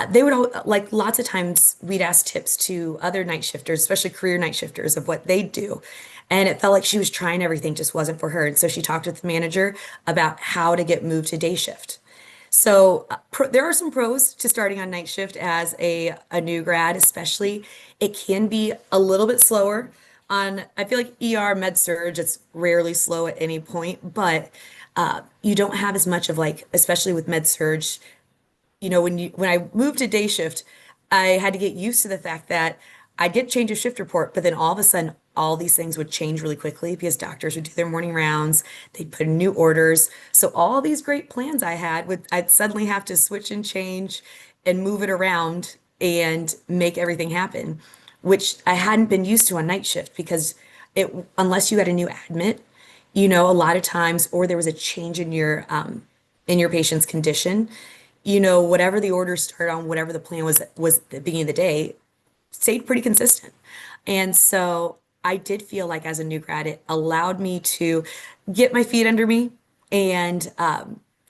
they would all, like lots of times we'd ask tips to other night shifters, especially career night shifters, of what they do. And it felt like she was trying everything, just wasn't for her. And so she talked with the manager about how to get moved to day shift. So there are some pros to starting on night shift as a new grad, especially. It can be a little bit slower on, I feel like ER med surge, it's rarely slow at any point, but you don't have as much of like, especially with med surge, when I moved to day shift, I had to get used to the fact that I'd get change of shift report, but then all of a sudden all these things would change really quickly because doctors would do their morning rounds, they'd put in new orders. So all these great plans I'd suddenly have to switch and change and move it around and make everything happen, which I hadn't been used to on night shift because unless you had a new admit, a lot of times, or there was a change in your patient's condition, whatever the order started on, whatever the plan was at the beginning of the day, stayed pretty consistent. And so I did feel like as a new grad, it allowed me to get my feet under me. And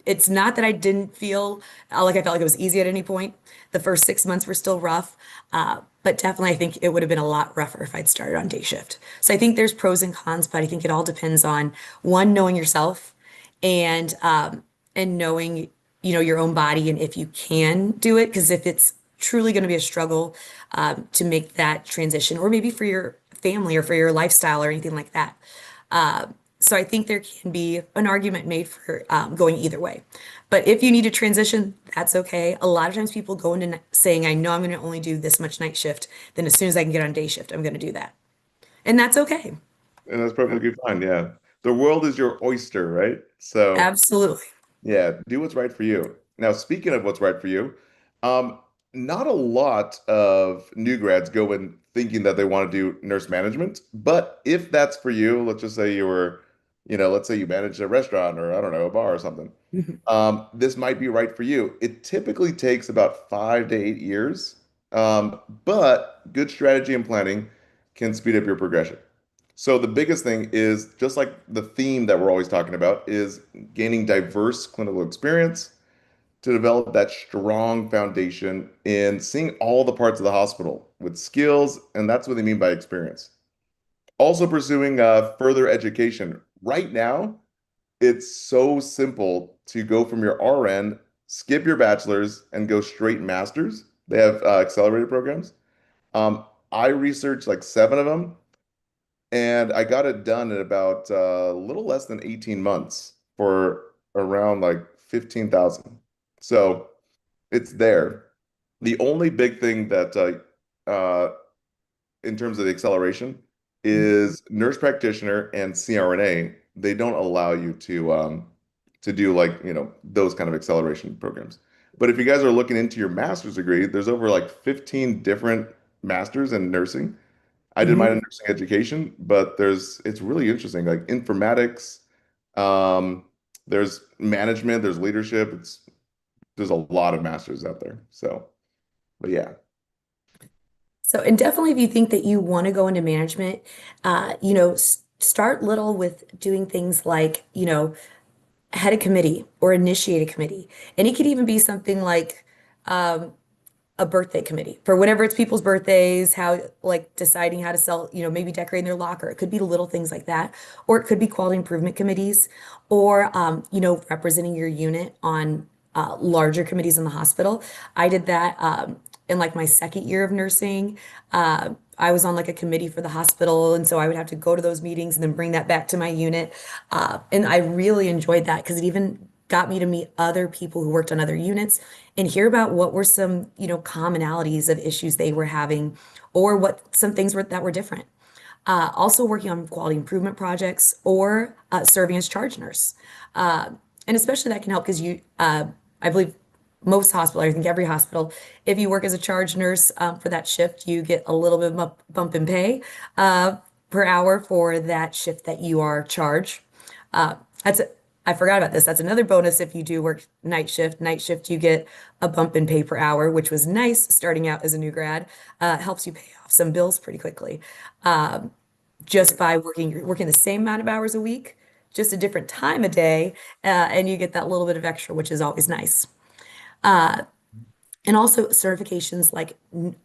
it's not that I didn't feel like I felt like it was easy at any point. The first 6 months were still rough. But definitely, I think it would have been a lot rougher if I'd started on day shift. So I think there's pros and cons, but I think it all depends on one, knowing yourself and knowing, your own body and if you can do it. Because if it's truly going to be a struggle to make that transition, or maybe for your family or for your lifestyle or anything like that. So I think there can be an argument made for going either way. But if you need to transition, that's okay. A lot of times people go into saying, I know I'm going to only do this much night shift. Then as soon as I can get on day shift, I'm going to do that. And that's okay. And that's perfectly fine. Yeah. The world is your oyster, right? So, Absolutely. yeah, do what's right for you. Now, speaking of what's right for you, um, not a lot of new grads go in thinking that they want to do nurse management, but if that's for you, let's just say let's say you manage a restaurant or I don't know, a bar or something. This might be right for you. It typically takes about 5 to 8 years, but good strategy and planning can speed up your progression. So the biggest thing is just like the theme that we're always talking about is gaining diverse clinical experience to develop that strong foundation in seeing all the parts of the hospital with skills, and that's what they mean by experience. Also pursuing further education. Right now, it's so simple to go from your RN, skip your bachelor's, and go straight master's. They have accelerated programs. I researched like seven of them, and I got it done in about a little less than 18 months for around like 15,000. So it's there. The only big thing that in terms of the acceleration is nurse practitioner and CRNA. They don't allow you to to do like, those kind of acceleration programs. But if you guys are looking into your master's degree, there's over like 15 different masters in nursing. I did mine in Mhm. nursing education, but it's really interesting, like informatics, um, there's management, there's leadership. There's a lot of masters out there. So, but yeah. So, and definitely if you think that you want to go into management, start little with doing things like, head a committee or initiate a committee. And it could even be something like, um, a birthday committee for whenever it's people's birthdays, how like deciding how to sell, maybe decorating their locker. It could be little things like that, or it could be quality improvement committees, or representing your unit on larger committees in the hospital. I did that in like my second year of nursing. I was on like a committee for the hospital, and so I would have to go to those meetings and then bring that back to my unit. And I really enjoyed that because it even got me to meet other people who worked on other units and hear about what were some, commonalities of issues they were having or what some things were that were different. Also working on quality improvement projects or serving as charge nurse. Uh, and especially that can help because I believe most hospital, I think every hospital, if you work as a charge nurse for that shift, you get a little bit of bump in pay uh, per hour for that shift that you are charged. That's I forgot about this. That's another bonus if you do work night shift. Night shift, you get a bump in pay per hour, which was nice starting out as a new grad. Helps you pay off some bills pretty quickly, just by working the same amount of hours a week, just a different time of day, and you get that little bit of extra, which is always nice. And also certifications like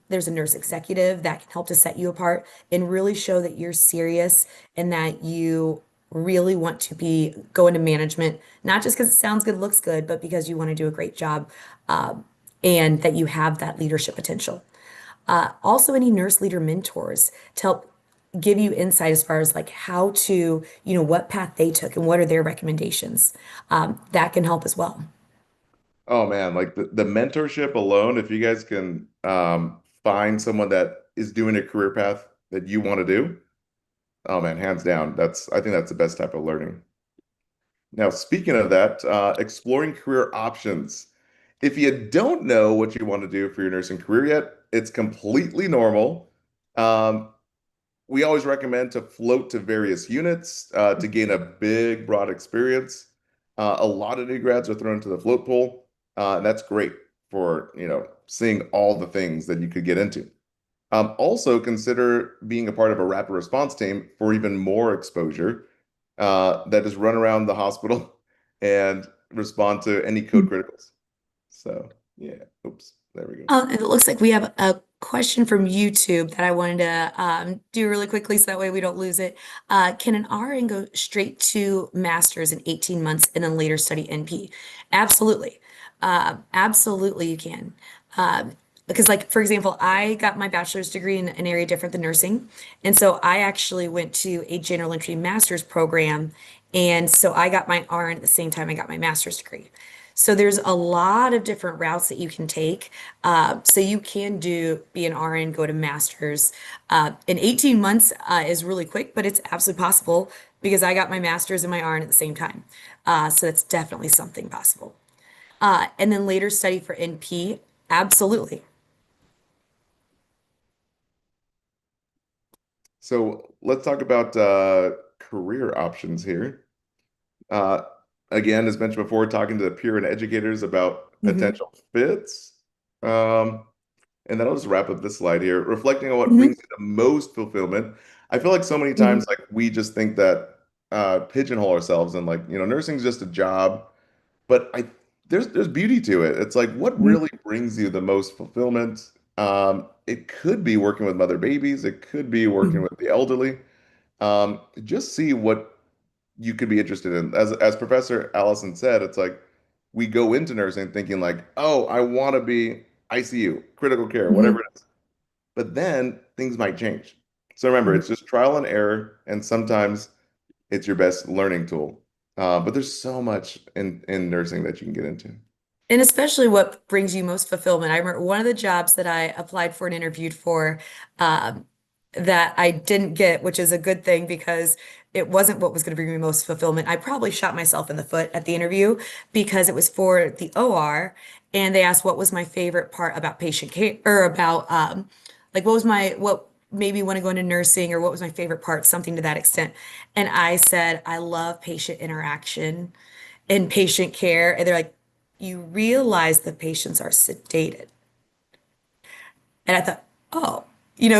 there's a nurse executive that can help to set you apart and really show that you're serious and that you really want to be go into management, not just because it sounds good, looks good, but because you want to do a great job, and that you have that leadership potential. Also, any nurse leader mentors to help give you insight as far as like how to, what path they took and what are their recommendations. That can help as well. Oh man, like the mentorship alone, if you guys can find someone that is doing a career path that you want to do, oh man, hands down, I think that's the best type of learning. Now, speaking of that, exploring career options. If you don't know what you want to do for your nursing career yet, it's completely normal. Um, we always recommend to float to various units to gain a big, broad experience. A lot of new grads are thrown into the float pool, and that's great for, seeing all the things that you could get into. Also, consider being a part of a rapid response team for even more exposure that is run around the hospital and respond to any code criticals. So, yeah, oops, there we go. It looks like we have a question from YouTube that I wanted to do really quickly so that way we don't lose it. Can an RN go straight to master's in 18 months and then later study NP? Absolutely. Absolutely, you can. Because, like, for example, I got my bachelor's degree in an area different than nursing. And so I actually went to a general entry master's program. And so I got my RN at the same time I got my master's degree. So there's a lot of different routes that you can take. So you can be an RN, go to master's. In 18 months is really quick, but it's absolutely possible because I got my master's and my RN at the same time. So that's definitely something possible. And then later study for NP, absolutely. So let's talk about career options here. Uh, Again, as mentioned before, talking to the peer and educators about Hmm. potential fits. Um, and then I'll just wrap up this slide here, reflecting on what Hmm. brings you the most fulfillment. I feel like so many Hmm. times, like we just think that pigeonhole ourselves and like, nursing's just a job, but there's beauty to it. It's like what really brings you the most fulfillment. It could be working with mother babies, it could be working Hmm. with the elderly. Just see what you could be interested in. As Professor Allison said, it's like we go into nursing thinking like, oh, I want to be ICU, critical care, whatever Hmm. it is. But then things might change. So remember, Hmm. it's just trial and error, and sometimes it's your best learning tool. But there's so much in nursing that you can get into. And especially what brings you most fulfillment. I remember one of the jobs that I applied for and interviewed for, um, that I didn't get, which is a good thing because it wasn't what was going to bring me most fulfillment. I probably shot myself in the foot at the interview because it was for the OR, and they asked what was my favorite part about patient care or about like what made me want to go into nursing or what was my favorite part, something to that extent. And I said, I love patient interaction and patient care. And they're like, you realize the patients are sedated. And I thought, oh,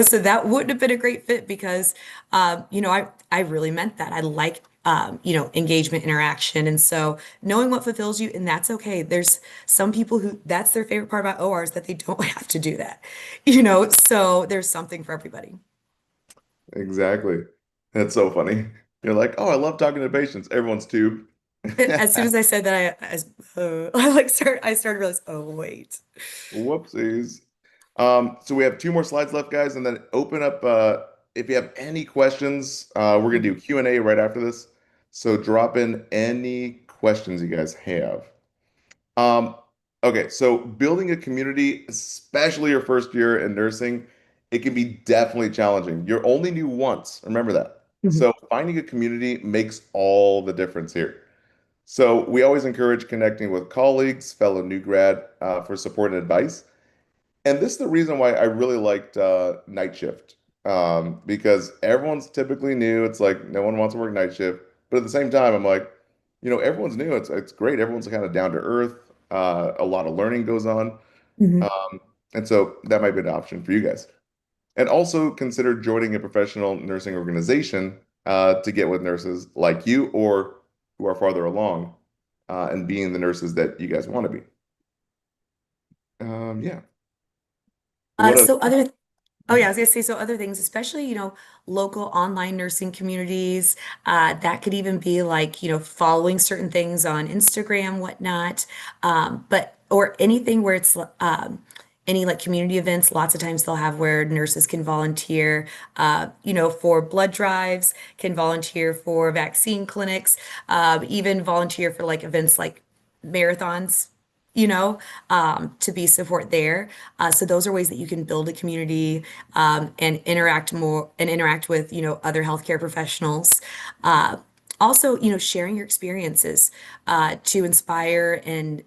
so that wouldn't have been a great fit because, I really meant that. I like, engagement, interaction. And so knowing what fulfills you, and that's okay. There's some people who that's their favorite part about OR is that they don't have to do that, so there's something for everybody. Exactly. That's so funny. You're like, oh, I love talking to patients. Everyone's tube. As soon as I said that, I started to realize, oh, wait. Whoopsies. So we have two more slides left, guys, and then open up if you have any questions, we're gonna do Q&A right after this. So drop in any questions you guys have. Um, okay, so building a community, especially your first year in nursing, it can be definitely challenging. You're only new once, remember that. Mhm. So finding a community makes all the difference here. So we always encourage connecting with colleagues, fellow new grad, for support and advice. And this is the reason why I really liked night shift, because everyone's typically new. It's like no one wants to work night shift, but at the same time, I'm like, everyone's new. It's great. Everyone's kind of down to earth. A lot of learning goes on, Mhm. um, and so that might be an option for you guys. And also consider joining a professional nursing organization to get with nurses like you or who are farther along, and being the nurses that you guys want to be. Yeah. What a So other Oh yeah, I was gonna say so other things, especially, local online nursing communities. That could even be like, following certain things on Instagram, whatnot. But or anything where it's any like community events, lots of times they'll have where nurses can volunteer, for blood drives, can volunteer for vaccine clinics, even volunteer for like events like marathons, to be support there. So those are ways that you can build a community and interact with, other healthcare professionals. Uh, Also, sharing your experiences to inspire and,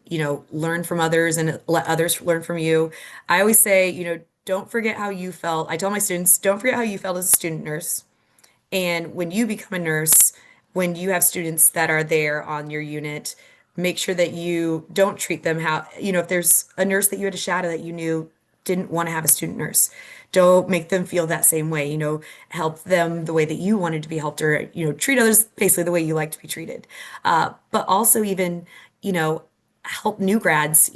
learn from others and let others learn from you. I always say, don't forget how you felt. I tell my students, don't forget how you felt as a student nurse. And when you become a nurse, when you have students that are there on your unit, make sure that you don't treat them how, if there's a nurse that you had to shadow that you knew didn't want to have a student nurse, don't make them feel that same way, help them the way that you wanted to be helped or, treat others basically the way you like to be treated. But also even, you know, help new grads,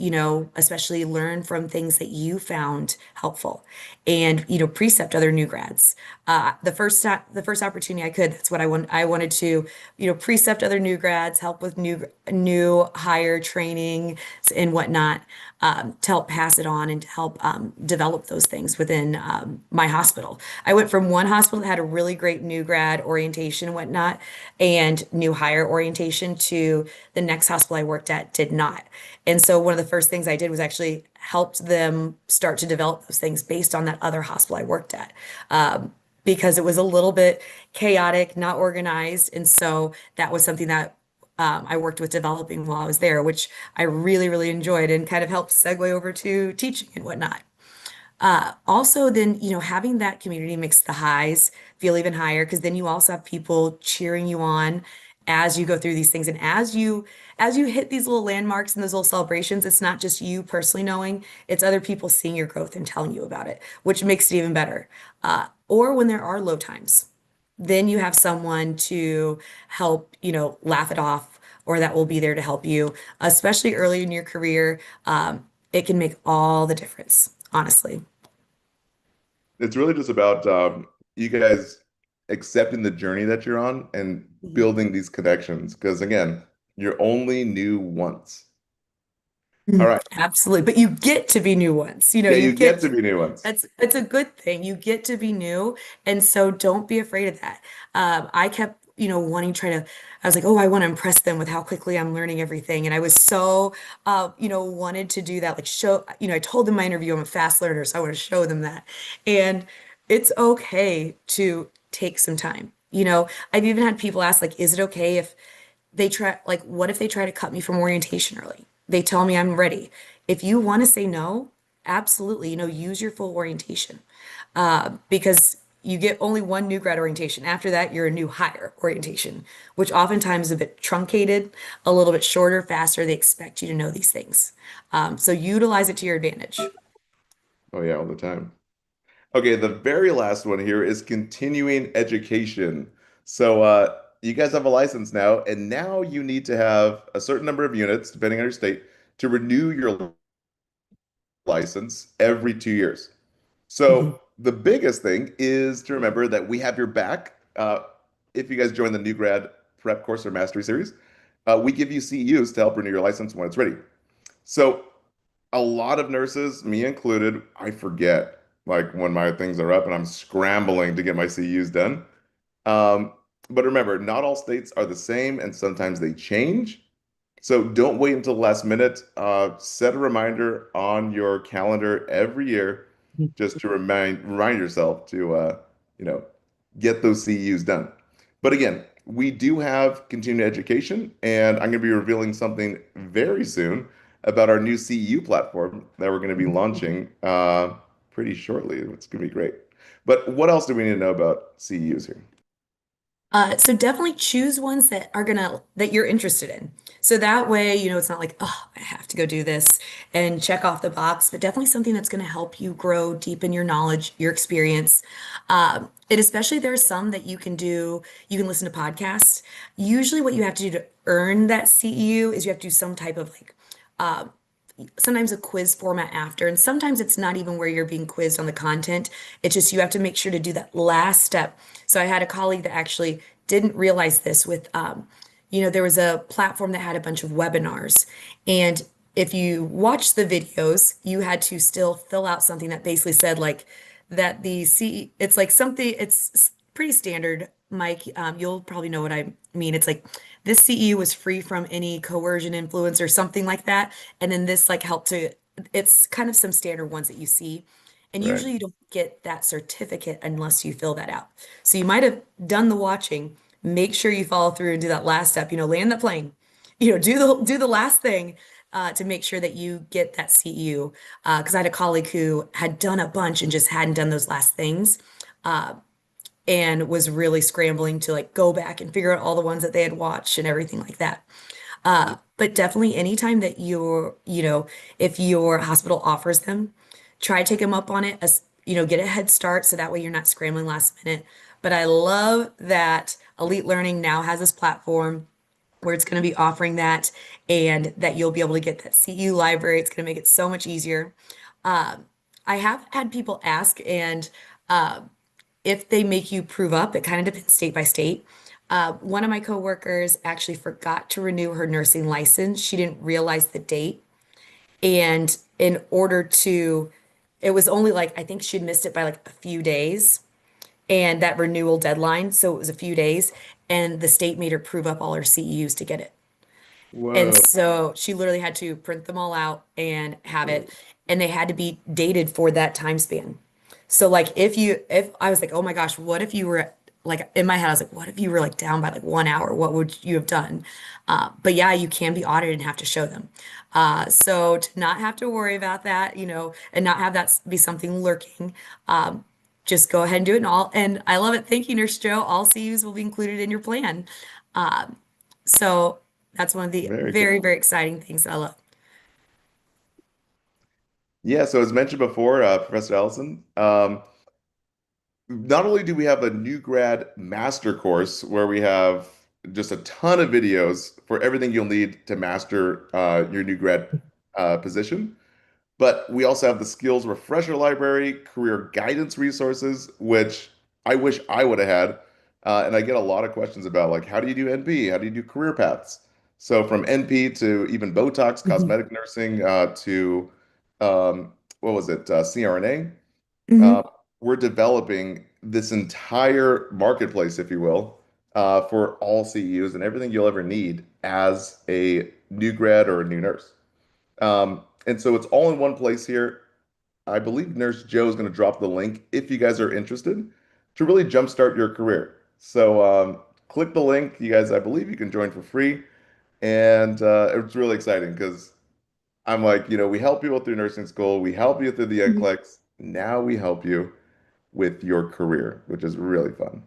especially learn from things that you found helpful and, precept other new grads. The first opportunity I could, that's what I wanted to, precept other new grads, help with new hire training and whatnot, to help pass it on and to help develop those things within my hospital. I went from one hospital that had a really great new grad orientation and whatnot, and new hire orientation to the next hospital I worked at did not. And so one of the first things I did was actually helped them start to develop those things based on that other hospital I worked at. Because it was a little bit chaotic, not organized. And so that was something that I worked with developing while I was there, which I really, really enjoyed and kind of helped segue over to teaching and whatnot. Also, then, having that community makes the highs feel even higher because then you also have people cheering you on as you go through these things. And as you hit these little landmarks and those little celebrations, it's not just you personally knowing, it's other people seeing your growth and telling you about it, which makes it even better. Or when there are low times, then you have someone to help, laugh it off, or that will be there to help you, especially early in your career. It can make all the difference, honestly. It's really just about you guys accepting the journey that you're on and Mhm. building these connections. Because again, you're only new once. All Mhm. right. Absolutely. But you get to be new ones. Yeah, You you get get to be new ones. that's it's a good thing. You get to be new. And so don't be afraid of that. I kept, wanting to try to, I was like, oh, I want to impress them with how quickly I'm learning everything. And I was so, wanted to do that. Like show, I told them in my interview I'm a fast learner, so I want to show them that. And it's okay to take some time. You know, I've even had people ask, like, is it okay if they try, like, what if they try to cut me from orientation early? They tell me I'm ready. If you want to say no, absolutely, use your full orientation, because you get only one new grad orientation. After that, you're a new hire orientation, which oftentimes is a bit truncated, a little bit shorter, faster. They expect you to know these things. So utilize it to your advantage. Oh yeah, all the time. Okay, the very last one here is continuing education. So you guys have a license now, and now you need to have a certain number of units, depending on your state, to renew your license every 2 years. Mhm. So the biggest thing is to remember that we have your back. If you guys join the new grad prep course or mastery series, we give you CEUs to help renew your license when it's ready. So a lot of nurses, me included, I forget like when my things are up and I'm scrambling to get my CEUs done. Um, but remember, not all states are the same and sometimes they change. So don't wait until the last minute. Set a reminder on your calendar every year just to remind yourself to you know get those CEUs done. But again, we do have continuing education, and I'm going to be revealing something very soon about our new CEU platform that we're going to be launching pretty shortly. It's going to be great. But what else do we need to know about CEUs here? So definitely choose ones that you're interested in. So that way, it's not like, oh, I have to go do this and check off the box, but definitely something that's going to help you grow, deepen your knowledge, your experience. And especially there's some that you can do, you can listen to podcasts. Usually what you have to do to earn that CEU is you have to do some type of like sometimes a quiz format after, and sometimes it's not even where you're being quizzed on the content. It's just you have to make sure to do that last step. So I had a colleague that actually didn't realize this with, there was a platform that had a bunch of webinars. And if you watch the videos, you had to still fill out something that basically said, like, that it's like something, it's pretty standard, Mike. You'll probably know what I mean. It's like this CE was free from any coercion, influence, or something like that. And then this like helped to, it's kind of some standard ones that you see. And Right. usually you don't get that certificate unless you fill that out. So you might have done the watching. Make sure you follow through and do that last step, land the plane, do the last thing to make sure that you get that CEU. Because I had a colleague who had done a bunch and just hadn't done those last things, and was really scrambling to like go back and figure out all the ones that they had watched and everything like that. But definitely anytime that if your hospital offers them, try to take them up on it, as get a head start so that way you're not scrambling last minute. But I love that Elite Learning now has this platform where it's going to be offering that, and that you'll be able to get that CU library. It's going to make it so much easier. I have had people ask, and if they make you prove up, it kind of depends state by state. One of my coworkers actually forgot to renew her nursing license. She didn't realize the date. And in order to, it was only like, I think she'd missed it by like a few days and that renewal deadline. So it was a few days. And the state made her prove up all her CEUs to get it. And Whoa. so she literally had to print them all out and have it, and they had to be dated for that time span. So like if I was like, oh my gosh, what if you were like in my head, I was like, what if you were like down by like 1 hour? What would you have done? But yeah, you can be audited and have to show them. So to not have to worry about that, and not have that be something lurking, just go ahead and do it and all. And I love it. Thank you, Nurse Joe. All CUs will be included in your plan. So that's one of the Very very, cool. very exciting things that I love. Yeah, so as mentioned before, Professor Allison, not only do we have a new grad master course where we have just a ton of videos for everything you'll need to master your new grad position, but we also have the skills refresher library, career guidance resources, which I wish I would have had. And I get a lot of questions about like, how do you do NP? How do you do career paths? So from NP to even Botox, Mhm. cosmetic nursing, to what was it, CRNA? Uh, Hmm. we're developing this entire marketplace, if you will, for all CEUs and everything you'll ever need as a new grad or a new nurse. And so it's all in one place here. I believe Nurse Joe is going to drop the link if you guys are interested to really jumpstart your career. So click the link, you guys. I believe you can join for free, and it's really exciting because I'm like, we help people through nursing school, we help you through the Mhm. NCLEX. Now we help you with your career, which is really fun.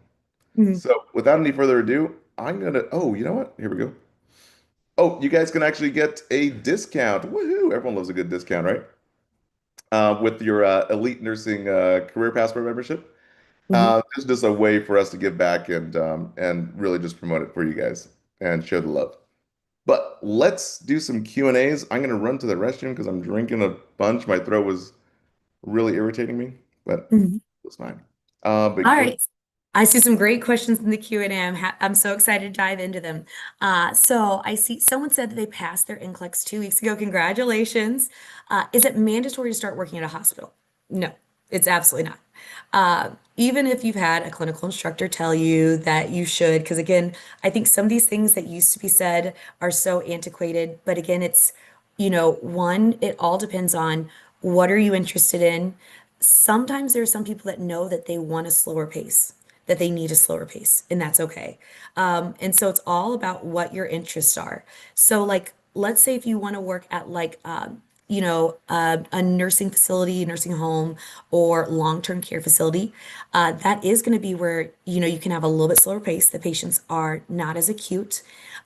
Mhm. So without any further ado, I'm gonna. Oh, you know what? Here we go. Oh, you guys can actually get a discount. Woohoo! Everyone loves a good discount, right? With your Elite Nursing Career Passport membership. Mhm. It's just a way for us to give back and really just promote it for you guys and share the love. But let's do some Q&As. I'm gonna run to the restroom because I'm drinking a bunch. My throat was really irritating me, but Mhm. it's fine. All But go. right. I see some great questions in the Q&A. I'm so excited to dive into them. So I see someone said that they passed their NCLEX 2 weeks ago. Congratulations. Is it mandatory to start working at a hospital? No, it's absolutely not. Even if you've had a clinical instructor tell you that you should, because again, I think some of these things that used to be said are so antiquated. But again, one, it all depends on what are you interested in. Sometimes there are some people that know that they want a slower pace, that they need a slower pace, and that's okay. And so it's all about what your interests are. So, like, let's say if you want to work at a nursing facility, nursing home, or long-term care facility, that is going to be where, you can have a little bit slower pace. The patients are not as acute.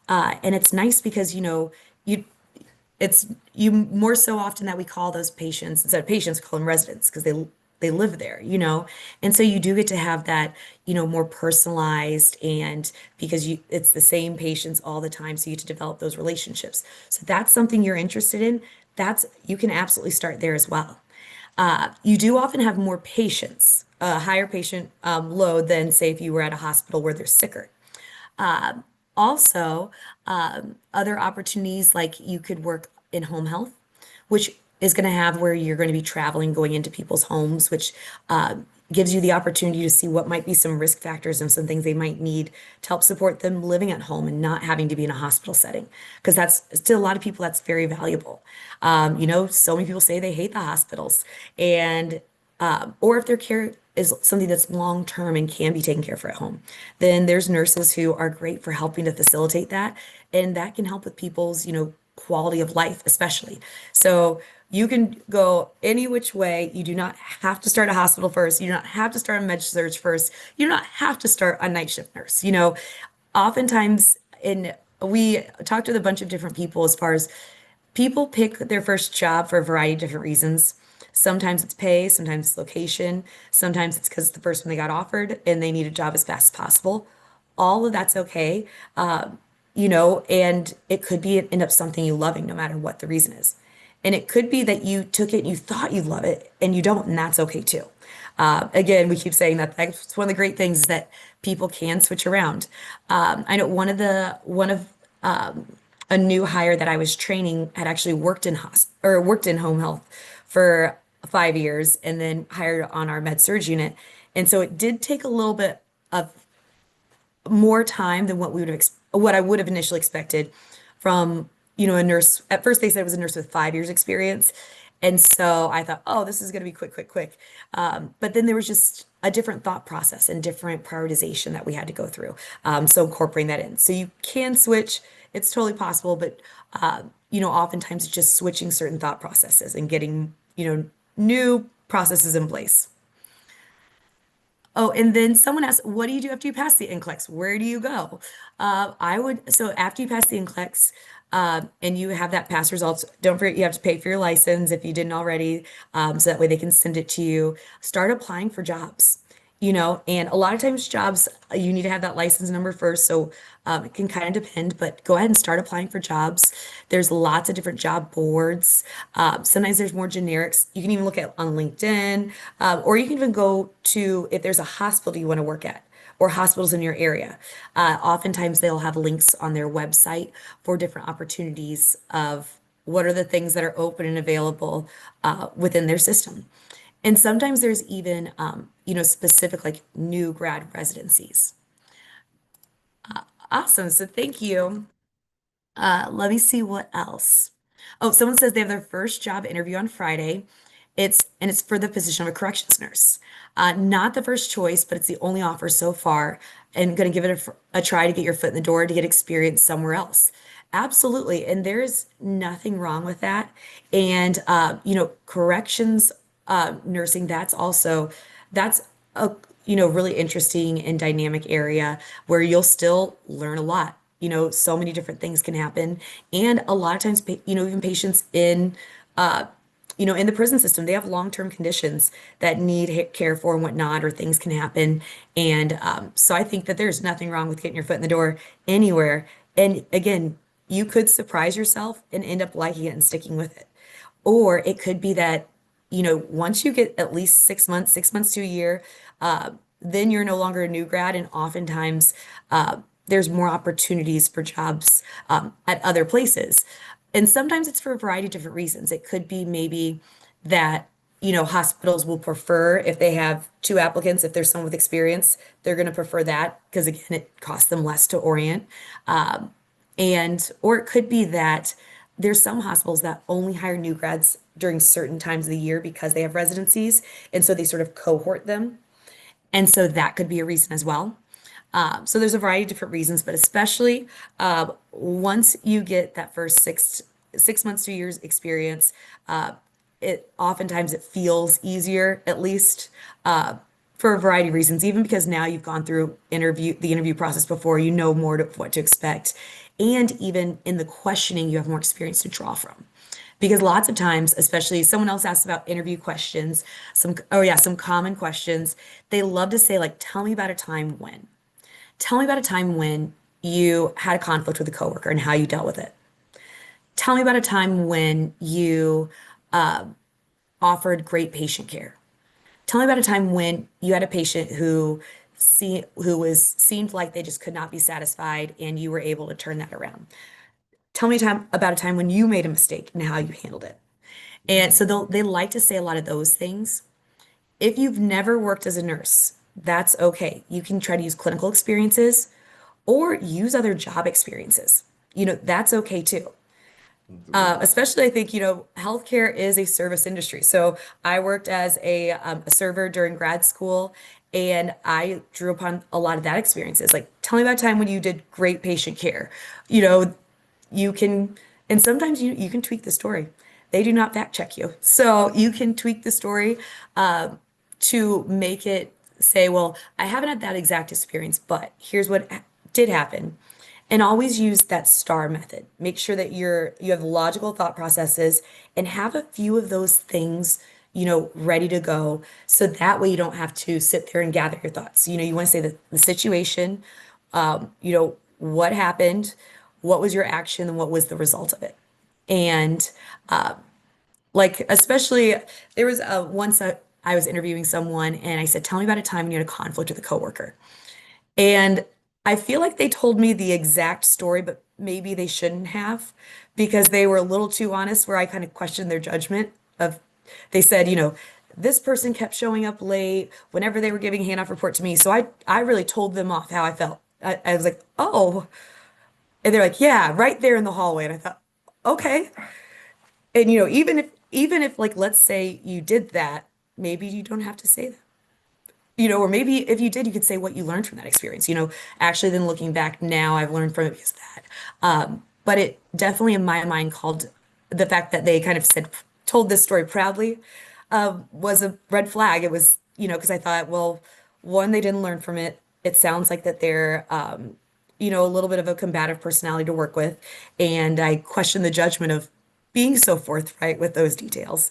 And it's nice because, you it's you more so often that we call those patients instead of patients, call them residents because they live there. And so you do get to have that, more personalized and because it's the same patients all the time, so you get to develop those relationships. So that's something you're interested in. That's you can absolutely start there as well. You do often have more patients, a higher patient load than say if you were at a hospital where they're sicker. Also, other opportunities like you could work in home health, which is going to have where you're going to be traveling, going into people's homes, which gives you the opportunity to see what might be some risk factors and some things they might need to help support them living at home and not having to be in a hospital setting. Because that's to a lot of people, that's very valuable. So many people say they hate the hospitals, and or if their care is something that's long term and can be taken care of at home, then there's nurses who are great for helping to facilitate that, and that can help with people's, quality of life, especially. So you can go any which way. You do not have to start a hospital first. You do not have to start a med surge first. You do not have to start a night shift nurse. Oftentimes in we talked with a bunch of different people as far as people pick their first job for a variety of different reasons. Sometimes it's pay, sometimes it's location, sometimes it's because it's the first one they got offered and they need a job as fast as possible. All of that's okay. And it could be end up something you loving no matter what the reason is. And it could be that you took it and you thought you'd love it and you don't, and that's okay too. Again, we keep saying that that's one of the great things is that people can switch around. I know one of a new hire that I was training had actually worked in home health for 5 years and then hired on our med surge unit. And so it did take a little bit of more time than what I would have initially expected from, a nurse. At first they said it was a nurse with 5 years experience. And so I thought, oh, this is going to be quick, quick, quick. But then there was just a different thought process and different prioritization that we had to go through. So incorporating that in. So you can switch. It's totally possible, but oftentimes it's just switching certain thought processes and getting, new processes in place. Oh, and then someone asked, what do you do after you pass the NCLEX? Where do you go? So after you pass the NCLEX, and you have that pass results, don't forget you have to pay for your license if you didn't already, so that way they can send it to you. Start applying for jobs. And a lot of times jobs, you need to have that license number first. So it can kind of depend, but go ahead and start applying for jobs. There's lots of different job boards. Sometimes there's more generics. You can even look at on LinkedIn, or you can even go to if there's a hospital you want to work at or hospitals in your area. Oftentimes they'll have links on their website for different opportunities of what are the things that are open and available within their system. And sometimes there's even, specific like new grad residencies. Awesome. So thank you. Let me see what else. Oh, someone says they have their first job interview on Friday It's for the position of a corrections nurse. Not the first choice, but it's the only offer so far, and going to give it a try to get your foot in the door to get experience somewhere else. Absolutely, and there's nothing wrong with that. And corrections nursing, that's a really interesting and dynamic area where you'll still learn a lot. So many different things can happen, and a lot of times, even patients in the prison system, they have long-term conditions that need care for and whatnot, or things can happen. And so I think that there's nothing wrong with getting your foot in the door anywhere. And again, you could surprise yourself and end up liking it and sticking with it. Or it could be that, once you get at least 6 months, 6 months to a year, then you're no longer a new grad. And oftentimes, there's more opportunities for jobs at other places. And sometimes it's for a variety of different reasons. It could be maybe that, hospitals will prefer if they have two applicants, if there's someone with experience, they're going to prefer that because, again, it costs them less to orient. Or it could be that there's some hospitals that only hire new grads during certain times of the year because they have residencies. And so they sort of cohort them. And so that could be a reason as well. So there's a variety of different reasons, but especially once you get that first 6 months to years experience, it oftentimes it feels easier, at least for a variety of reasons. Even because now you've gone through the interview process before, you know more what to expect, and even in the questioning, you have more experience to draw from. Because lots of times, especially someone else asks about interview questions, some common questions, they love to say, like, tell me about a time when. Tell me about a time when you had a conflict with a coworker and how you dealt with it. Tell me about a time when you offered great patient care. Tell me about a time when you had a patient who seemed like they just could not be satisfied and you were able to turn that around. Tell me about a time when you made a mistake and how you handled it. And so they like to say a lot of those things. If you've never worked as a nurse, that's okay. You can try to use clinical experiences or use other job experiences. That's okay too. That's amazing. Especially, I think, healthcare is a service industry. So I worked as a server during grad school, and I drew upon a lot of that experiences. Like, tell me about a time when you did great patient care. You know, you can, and sometimes you can tweak the story. They do not fact check you. So you can tweak the story to make it say, well, I haven't had that exact experience, but here's what did happen. And always use that STAR method. Make sure that you have logical thought processes and have a few of those things, ready to go. So that way you don't have to sit there and gather your thoughts. You want to say the situation, what happened, what was your action, and what was the result of it. And like, especially, there was once I was interviewing someone and I said, tell me about a time when you had a conflict with a coworker. And I feel like they told me the exact story, but maybe they shouldn't have, because they were a little too honest, where I kind of questioned their judgment of, they said, this person kept showing up late whenever they were giving handoff report to me. So I really told them off how I felt. I was like, oh, and they're like, yeah, right there in the hallway. And I thought, okay. And even if like, let's say you did that, maybe you don't have to say that. Or maybe if you did, you could say what you learned from that experience. Actually, then looking back now, I've learned from it because of that. But it definitely, in my mind, called the fact that they kind of told this story proudly, was a red flag. It was, because I thought, well, one, they didn't learn from it. It sounds like that they're, a little bit of a combative personality to work with. And I question the judgment of being so forthright with those details,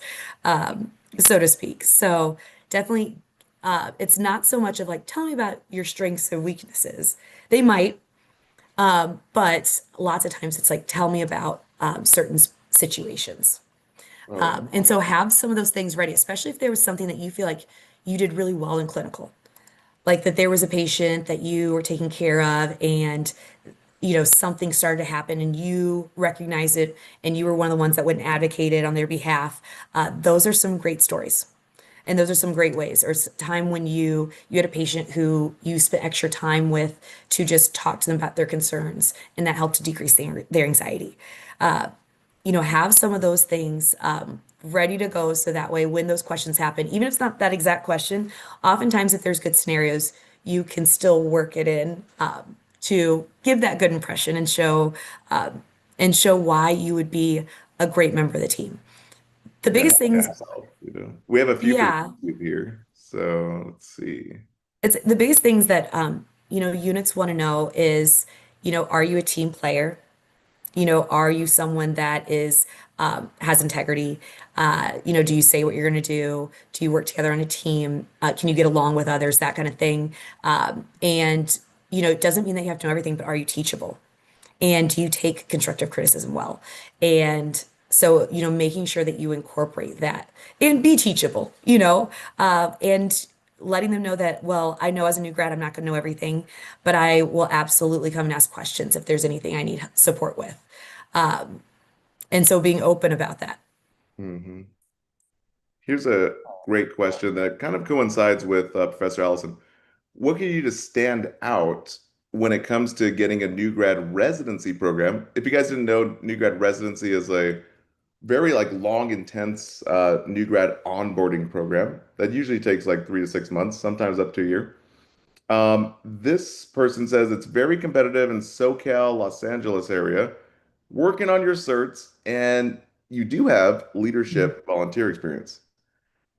so to speak. So definitely, it's not so much of like, tell me about your strengths and weaknesses. They might, but lots of times it's like, tell me about certain situations. Oh, And so have some of those things ready, especially if there was something that you feel like you did really well in clinical, like that there was a patient that you were taking care of, and something started to happen and you recognize it, and you were one of the ones that went and advocated on their behalf. Those are some great stories. And those are some great ways. Or time when you had a patient who you spent extra time with to just talk to them about their concerns, and that helped to decrease their anxiety. Have some of those things ready to go so that way when those questions happen, even if it's not that exact question, oftentimes if there's good scenarios, you can still work it in to give that good impression and show why you would be a great member of the team. The Yeah, biggest not things, yourself, We have a few for the yeah, YouTube here. So let's see. it's the biggest things that units want to know is, are you a team player? Are you someone that is has integrity? Do you say what you're going to do? Do you work together on a team? Can you get along with others? That kind of thing. And it doesn't mean that you have to know everything, but are you teachable? And do you take constructive criticism well? And so, making sure that you incorporate that and be teachable, and letting them know that, well, I know as a new grad, I'm not going to know everything, but I will absolutely come and ask questions if there's anything I need support with. And so being open about that. Hmm. Here's a great question that kind of coincides with Professor Allison. What can you do to stand out when it comes to getting a new grad residency program? If you guys didn't know, new grad residency is a very like long, intense new grad onboarding program that usually takes like 3 to 6 months, sometimes up to a year. This person says it's very competitive in SoCal, Los Angeles area, working on your certs, and you do have Mhm. leadership volunteer experience.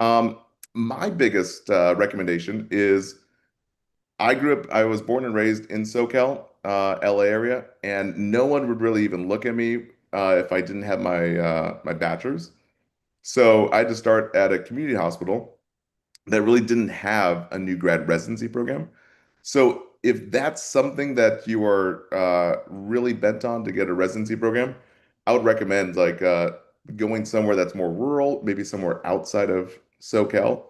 Um, my biggest recommendation is I was born and raised in SoCal, LA area, and no one would really even look at me if I didn't have my bachelor's. So I had to start at a community hospital that really didn't have a new grad residency program. So if that's something that you are really bent on to get a residency program, I would recommend going somewhere that's more rural, maybe somewhere outside of SoCal,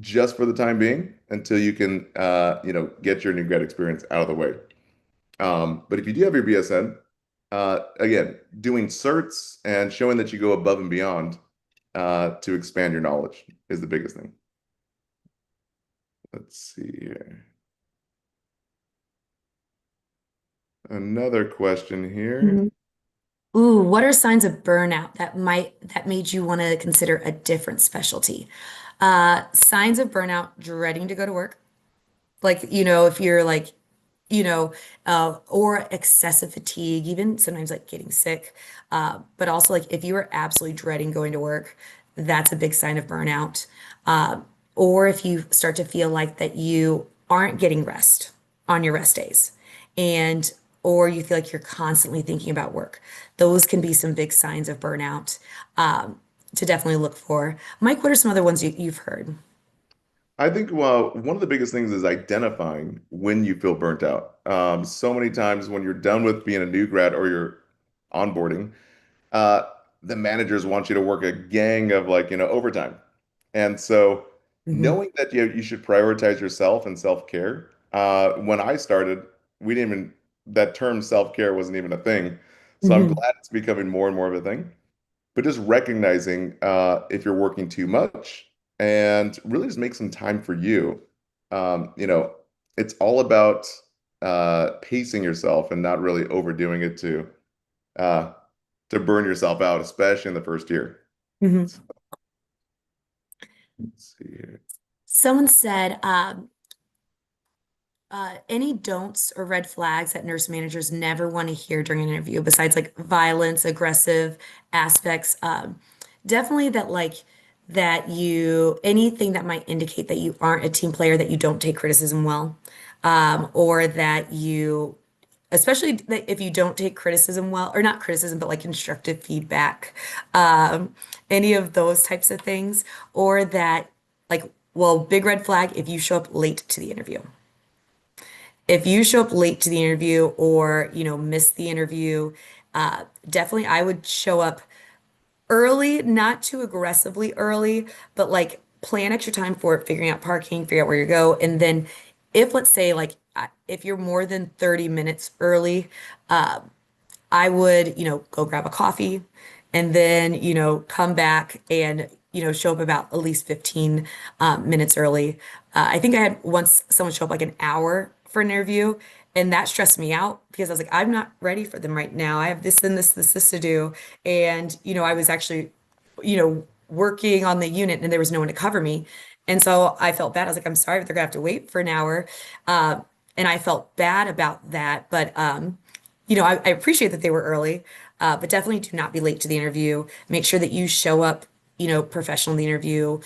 just for the time being until you can get your new grad experience out of the way. But if you do have your BSN, again, doing certs and showing that you go above and beyond to expand your knowledge is the biggest thing. Let's see here. Another question here. Mhm. Ooh, what are signs of burnout that made you want to consider a different specialty? Signs of burnout, dreading to go to work. Like, if you're like, or excessive fatigue, even sometimes like getting sick. But also like if you are absolutely dreading going to work, that's a big sign of burnout. Or if you start to feel like that you aren't getting rest on your rest days, and or you feel like you're constantly thinking about work. Those can be some big signs of burnout to definitely look for. Mike, what are some other ones you've heard? I think one of the biggest things is identifying when you feel burnt out. So many times when you're done with being a new grad or you're onboarding, uh, the managers want you to work a gang of overtime. And so Hmm. knowing that you should prioritize yourself and self-care. When I started, we didn't even that term self-care wasn't even a thing. So I'm Hmm. glad it's becoming more and more of a thing. But just recognizing if you're working too much and really just make some time for you. Um, you know, it's all about pacing yourself and not really overdoing it uh, to burn yourself out, especially in the first year. Hmm. So, let's see here. Someone said, any don'ts or red flags that nurse managers never want to hear during an interview, besides like violence, aggressive aspects. Definitely that anything that might indicate that you aren't a team player, that you don't take criticism well, or that especially that if you don't take criticism well, or not criticism, but like constructive feedback, um, any of those types of things, or that like, well, big red flag if you show up late to the interview. If you show up late to the interview or, miss the interview, definitely I would show up early, not too aggressively early, but like plan extra time for it, figuring out parking, figure out where you go. And then if let's say like if you're more than 30 minutes early, I would, go grab a coffee and then, come back and, show up about at least 15 minutes early. I think I had once someone show up like an hour for an interview, and that stressed me out because I was like, I'm not ready for them right now. I have this and this to do. And, I was actually, working on the unit and there was no one to cover me. And so I felt bad. I was like, I'm sorry, but they're gonna have to wait for an hour. Uh, and I felt bad about that. But I appreciate that they were early, but definitely do not be late to the interview. Make sure that you show up, professional in the interview.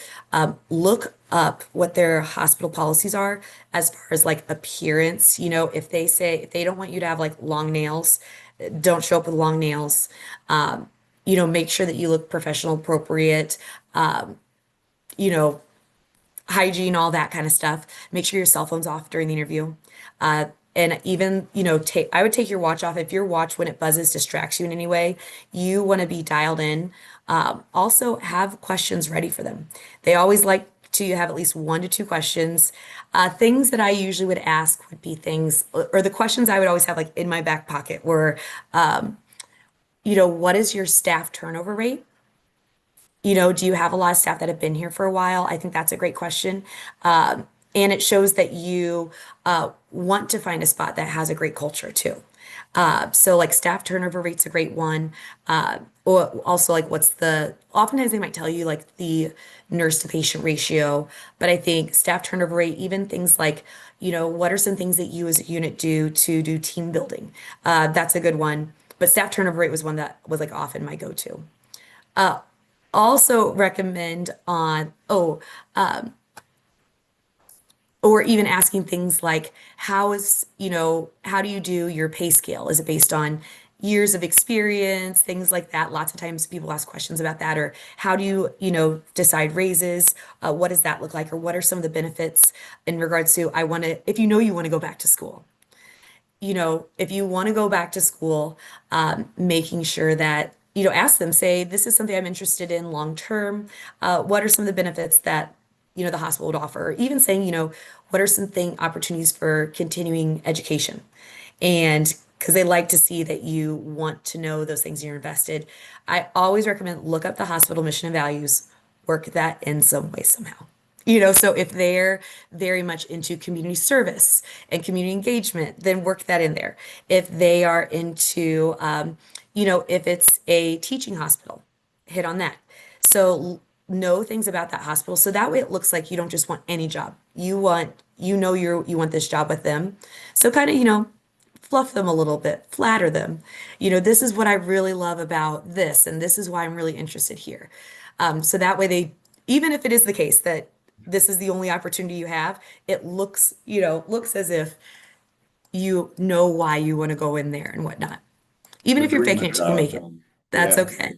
Look up what their hospital policies are as far as like appearance. If they don't want you to have like long nails, don't show up with long nails. Make sure that you look professional, appropriate. You know, Hygiene, all that kind of stuff. Make sure your cell phone's off during the interview. Uh, and even, I would take your watch off. If your watch, when it buzzes, distracts you in any way, you want to be dialed in. Also, have questions ready for them. They always like to have at least 1 to 2 questions. Things that I usually would ask would be things, or the questions I would always have like in my back pocket were, what is your staff turnover rate? Do you have a lot of staff that have been here for a while? I think that's a great question. And it shows that you want to find a spot that has a great culture too. So like staff turnover rate's a great one. Or also like oftentimes they might tell you like the nurse to patient ratio, but I think staff turnover rate, even things like, what are some things that you as a unit do to do team building? That's a good one. But staff turnover rate was one that was like often my go-to. Also recommend or even asking things like how do you do your pay scale? Is it based on years of experience, things like that? Lots of times people ask questions about that, or how do you, decide raises? What does that look like? Or what are some of the benefits in regards to if you want to go back to school? If you want to go back to school, making sure that, ask them, say, this is something I'm interested in long term. What are some of the benefits that, the hospital would offer? Or even saying, what are some opportunities for continuing education? And because they like to see that you want to know those things you're invested. I always recommend look up the hospital mission and values, work that in some way somehow. So if they're very much into community service and community engagement, then work that in there. If they are into, if it's a teaching hospital, hit on that. So know things about that hospital. So that way it looks like you don't just want any job. You want this job with them. So kind of, fluff them a little bit, flatter them. This is what I really love about this, and this is why I'm really interested here. So that way even if it is the case that this is the only opportunity you have, it looks as if you know why you want to go in there and whatnot. Even The if you're dream faking it till you job. make it, that's Yeah. okay.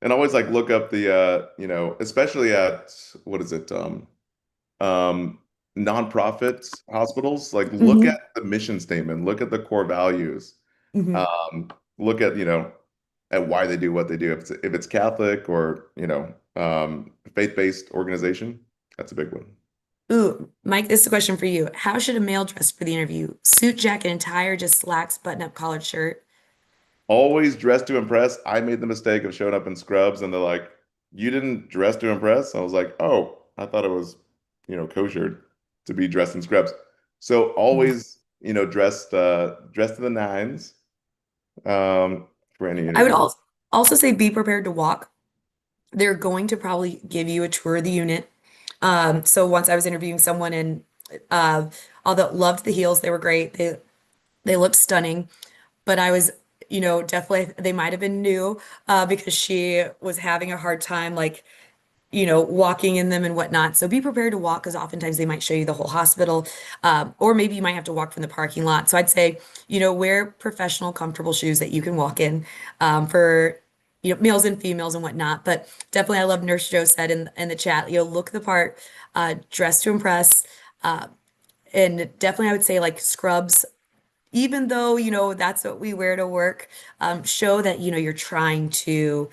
And always like look up the especially at what is it? Um nonprofit hospitals, like look Hmm. at the mission statement, look at the core values. Hmm. Look at, at why they do what they do. If it's Catholic or, faith-based organization, that's a big one. Ooh, Mike, this is a question for you. How should a male dress for the interview? Suit, jacket, and tie, or just slacks, button-up collared shirt? Always dress to impress. I made the mistake of showing up in scrubs and they're like, "You didn't dress to impress?" I was like, "Oh, I thought it was, kosher to be dressed in scrubs." So always, dressed to the nines for any I would interview. also say be prepared to walk. They're going to probably give you a tour of the unit. So once I was interviewing someone and uh, although loved the heels, they were great. They looked stunning, but I was, definitely they might have been new because she was having a hard time like walking in them and whatnot. So be prepared to walk because oftentimes they might show you the whole hospital, or maybe you might have to walk from the parking lot. So I'd say, wear professional, comfortable shoes that you can walk in for, males and females and whatnot. But definitely, I love Nurse Joe said in the chat, look the part, dress to impress. And definitely, I would say like scrubs, even though, that's what we wear to work, show that, you're trying to,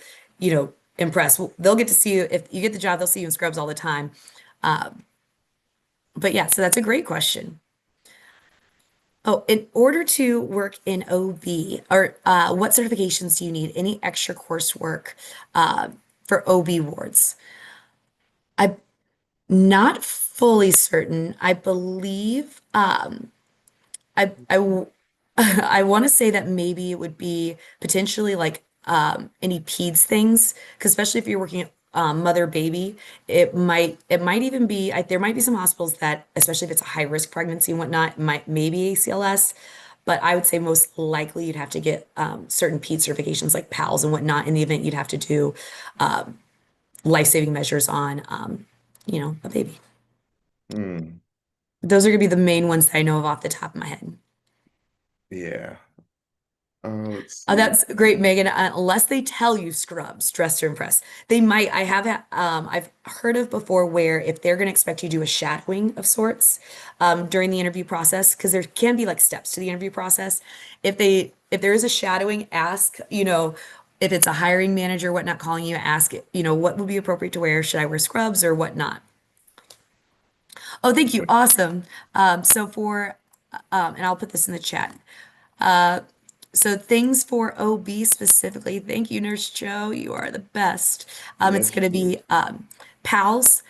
impress. Well, they'll get to see you if you get the job, they'll see you in scrubs all the time. But yeah, so that's a great question. Oh, in order to work in OB, or what certifications do you need? Any extra coursework uh, for OB wards? I'm not fully certain. I believe I want to say that maybe it would be potentially like any peds things, because especially if you're working mother baby, it might even be there might be some hospitals that, especially if it's a high risk pregnancy and whatnot, might maybe ACLS. But I would say most likely you'd have to get certain PED certifications like PALS and whatnot in the event you'd have to do life-saving measures on a baby. Hmm. Those are gonna be the main ones that I know of off the top of my head. Yeah. Let's Oh, see. that's great, Megan. Unless they tell you scrubs, dress to impress. They might. I've heard of before where if they're going to expect you to do a shadowing of sorts during the interview process, because there can be like steps to the interview process. If there is a shadowing, ask, if it's a hiring manager, whatnot, calling you, ask, what would be appropriate to wear? Should I wear scrubs or whatnot? Oh, thank you. Awesome. And I'll put this in the chat. So things for OB specifically. Thank you, Nurse Joe. You are the best. It's Yes, going to be PALS,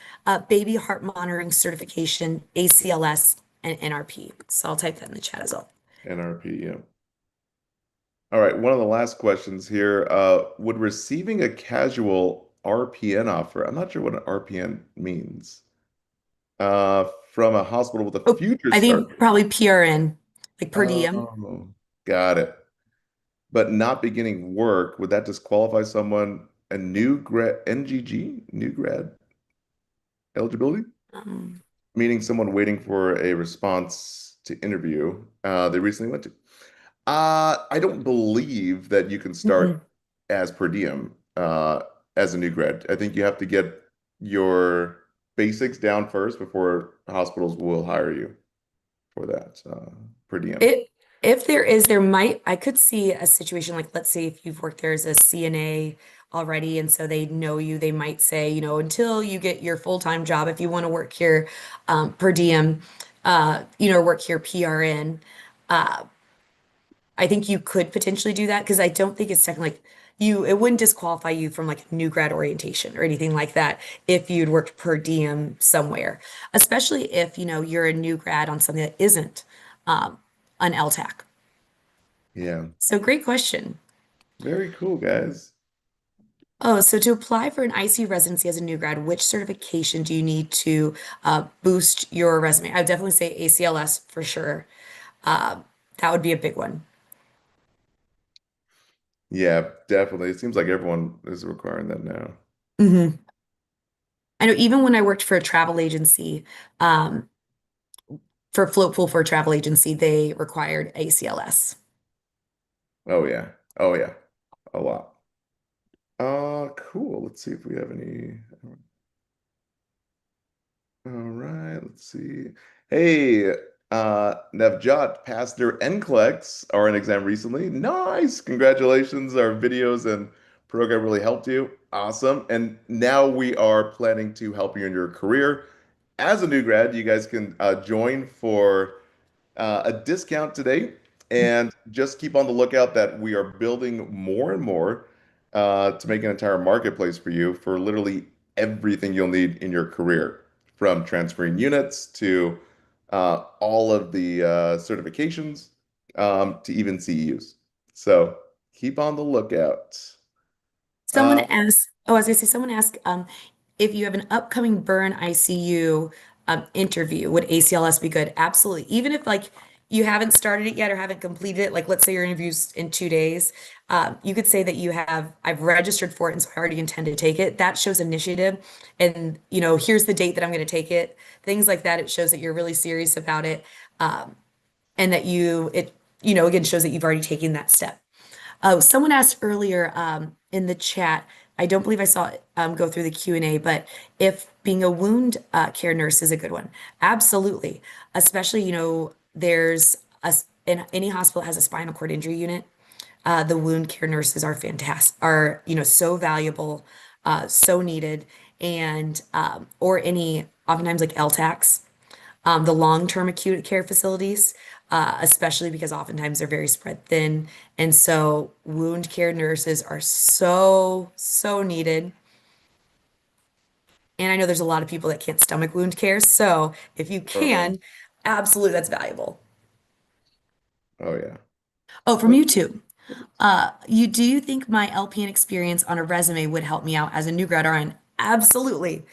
baby heart monitoring certification, ACLS, and NRP. So I'll type that in the chat as well. NRP. Yeah. All right. One of the last questions here. Would receiving a casual RPN offer, I'm not sure what an RPN means, from a hospital with a Oh, future I start think date. probably PRN, like per diem. Oh, got it. But not beginning work, would that disqualify someone, a new grad, NGG, new grad eligibility? Um, Meaning someone waiting for a response to interview they recently went to. I don't believe that you can start mm-mm. as per diem as a new grad. I think you have to get your basics down first before hospitals will hire you for that per diem. It if I could see a situation like let's say if you've worked there as a CNA already and so they know you, they might say, until you get your full-time job, if you want to work here per diem, work here PRN. I think you could potentially do that because I don't think it's technically like it wouldn't disqualify you from like new grad orientation or anything like that if you'd worked per diem somewhere, especially if, you're a new grad on something that isn't an LTAC. Yeah, So great question. very cool, guys. Oh, so to apply for an IC residency as a new grad, which certification do you need to boost your resume? I would definitely say ACLS for sure. Uh, that would be a big one. Yeah, definitely. It seems like everyone is requiring that now. hmm I know even when I worked for a travel agency, um, for float pool for a travel agency, they required ACLS. Oh yeah. Oh yeah. A lot. Cool. Let's see if we have any. All right, let's see. Hey, Navjot passed their NCLEX RN exam recently. Nice. Congratulations. Our videos and program really helped you. Awesome. And now we are planning to help you in your career. As a new grad, you guys can join for a discount today. And just keep on the lookout that we are building more and more to make an entire marketplace for you for literally everything you'll need in your career, from transferring units to all of the certifications to even CEUs. So keep on the lookout. Someone Uh, asked, oh, as I say, someone asked if you have an upcoming burn ICU interview, would ACLS be good? Absolutely. Even if like you haven't started it yet or haven't completed it, like let's say your interview's in 2 days, you could say that I've registered for it and so I already intend to take it. That shows initiative. And, here's the date that I'm going to take it. Things like that. It shows that you're really serious about it. And that again, shows that you've already taken that step. Oh, someone asked earlier in the chat, I don't believe I saw it go through the Q&A, but if being a wound care nurse is a good one. Absolutely. Especially, there's in any hospital that has a spinal cord injury unit, the wound care nurses are fantastic, are, so valuable, so needed, and or any oftentimes like LTACs, the long-term acute care facilities, especially because oftentimes they're very spread thin. And so wound care nurses are so, so needed. And I know there's a lot of people that can't stomach wound care. So if you oh, can, absolutely, that's valuable. oh yeah. Oh, from Oh, you too. Do you think my LPN experience on a resume would help me out as a new grad RN? Absolutely.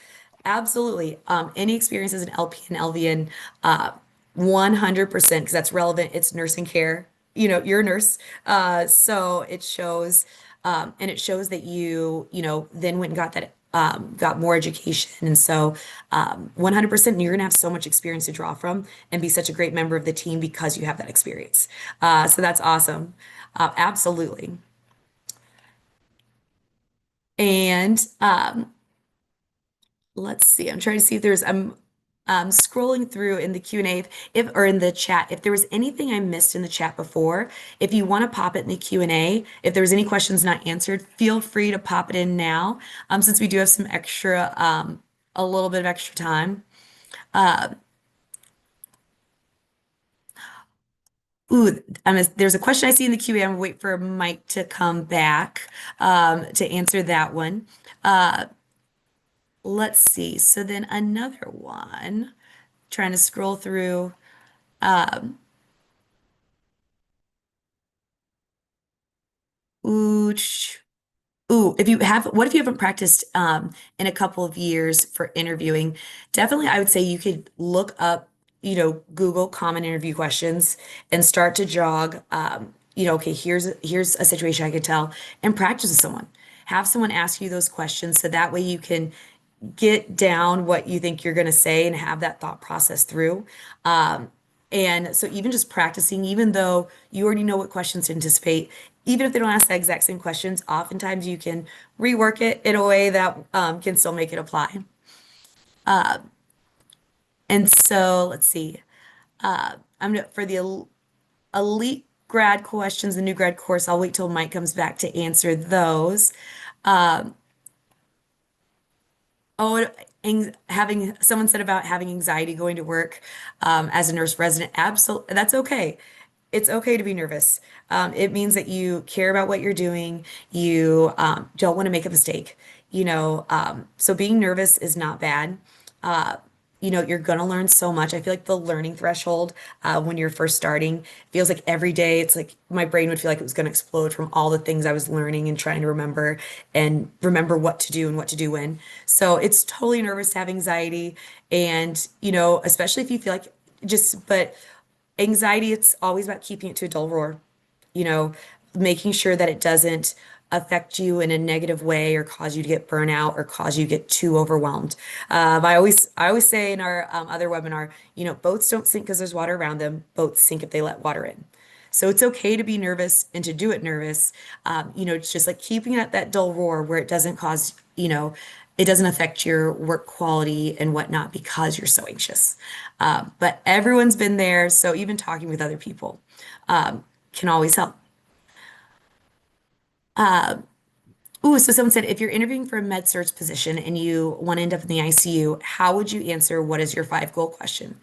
Absolutely. Any experience as an LP and LVN, 100%, because that's relevant. It's nursing care. You know, you're a nurse. So it shows, and it shows that you then went and got that, got more education. And so, 100%, you're going to have so much experience to draw from and be such a great member of the team because you have that experience. So that's awesome. Absolutely. And, let's see. I'm trying to see if there's I'm scrolling through in the Q&A if or in the chat. If there was anything I missed in the chat before, if you want to pop it in the Q&A, if there was any questions not answered, feel free to pop it in now. Since we do have some extra a little bit of extra time. Ooh, there's a question I see in the Q&A. I'm gonna wait for Mike to come back to answer that one. Uh, let's see. So then another one, trying to scroll through. Ooh, ooh, what if you haven't practiced in a couple of years for interviewing? Definitely, I would say you could look up, Google common interview questions and start to jog, okay, here's a situation I could tell and practice with someone. Have someone ask you those questions so that way you can get down what you think you're going to say and have that thought process through. And so even just practicing, even though you already know what questions to anticipate, even if they don't ask the exact same questions, oftentimes you can rework it in a way that can still make it apply. And so let's see. I'm gonna for the elite grad questions, the new grad course. I'll wait till Mike comes back to answer those. Oh, having someone said about having anxiety going to work as a nurse resident. Absolutely, that's okay. It's okay to be nervous. It means that you care about what you're doing. You don't want to make a mistake. So being nervous is not bad. Uh, you're gonna learn so much. I feel like the learning threshold when you're first starting feels like every day. It's like my brain would feel like it was gonna explode from all the things I was learning and trying to remember and remember what to do and what to do when. So it's totally nervous to have anxiety, and especially if you feel like but anxiety, it's always about keeping it to a dull roar, you know, making sure that it doesn't affect you in a negative way or cause you to get burnout or cause you to get too overwhelmed. I always say in our other webinar, boats don't sink because there's water around them. Boats sink if they let water in. So it's okay to be nervous and to do it nervous. It's just like keeping it at that dull roar where it doesn't cause, it doesn't affect your work quality and whatnot because you're so anxious. But everyone's been there, so even talking with other people can always help. Ooh, so someone said if you're interviewing for a med surg position and you want to end up in the ICU, how would you answer what is your five goal question?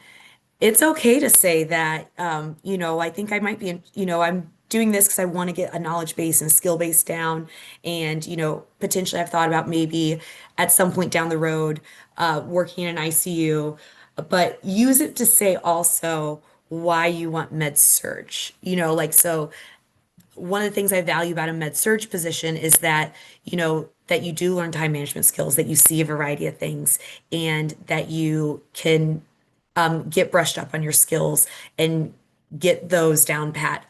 It's okay to say that, I think I might be I'm doing this because I want to get a knowledge base and a skill base down. And, potentially I've thought about maybe at some point down the road, working in an ICU, but use it to say also why you want med surge. So one of the things I value about a med surge position is that, that you do learn time management skills, that you see a variety of things, and that you can get brushed up on your skills and get those down pat.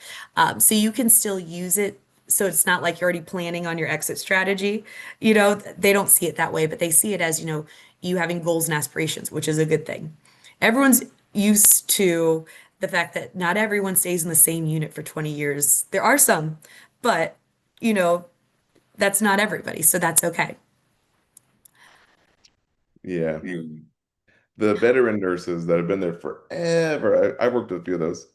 So you can still use it. So it's not like you're already planning on your exit strategy. They don't see it that way, but they see it as, you having goals and aspirations, which is a good thing. Everyone's used to the fact that not everyone stays in the same unit for 20 years. There are some, but, you know, that's not everybody. So that's okay. Yeah. The veteran nurses that have been there forever. I've worked with a few of those.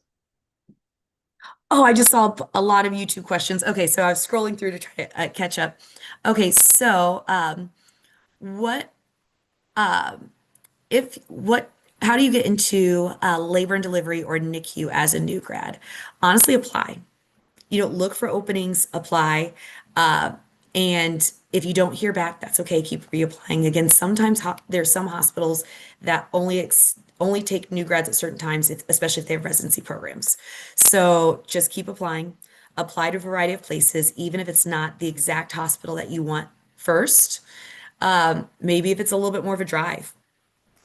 Oh, I just saw a lot of YouTube questions. Okay, so I was scrolling through to try to catch up. Okay, so what if what how do you get into labor and delivery or NICU as a new grad? Honestly, apply. Look for openings, apply. Uh, and if you don't hear back, that's okay. Keep reapplying. Again, sometimes there's some hospitals that only take new grads at certain times, especially if they have residency programs. So just keep applying. Apply to a variety of places, even if it's not the exact hospital that you want first. Maybe if it's a little bit more of a drive,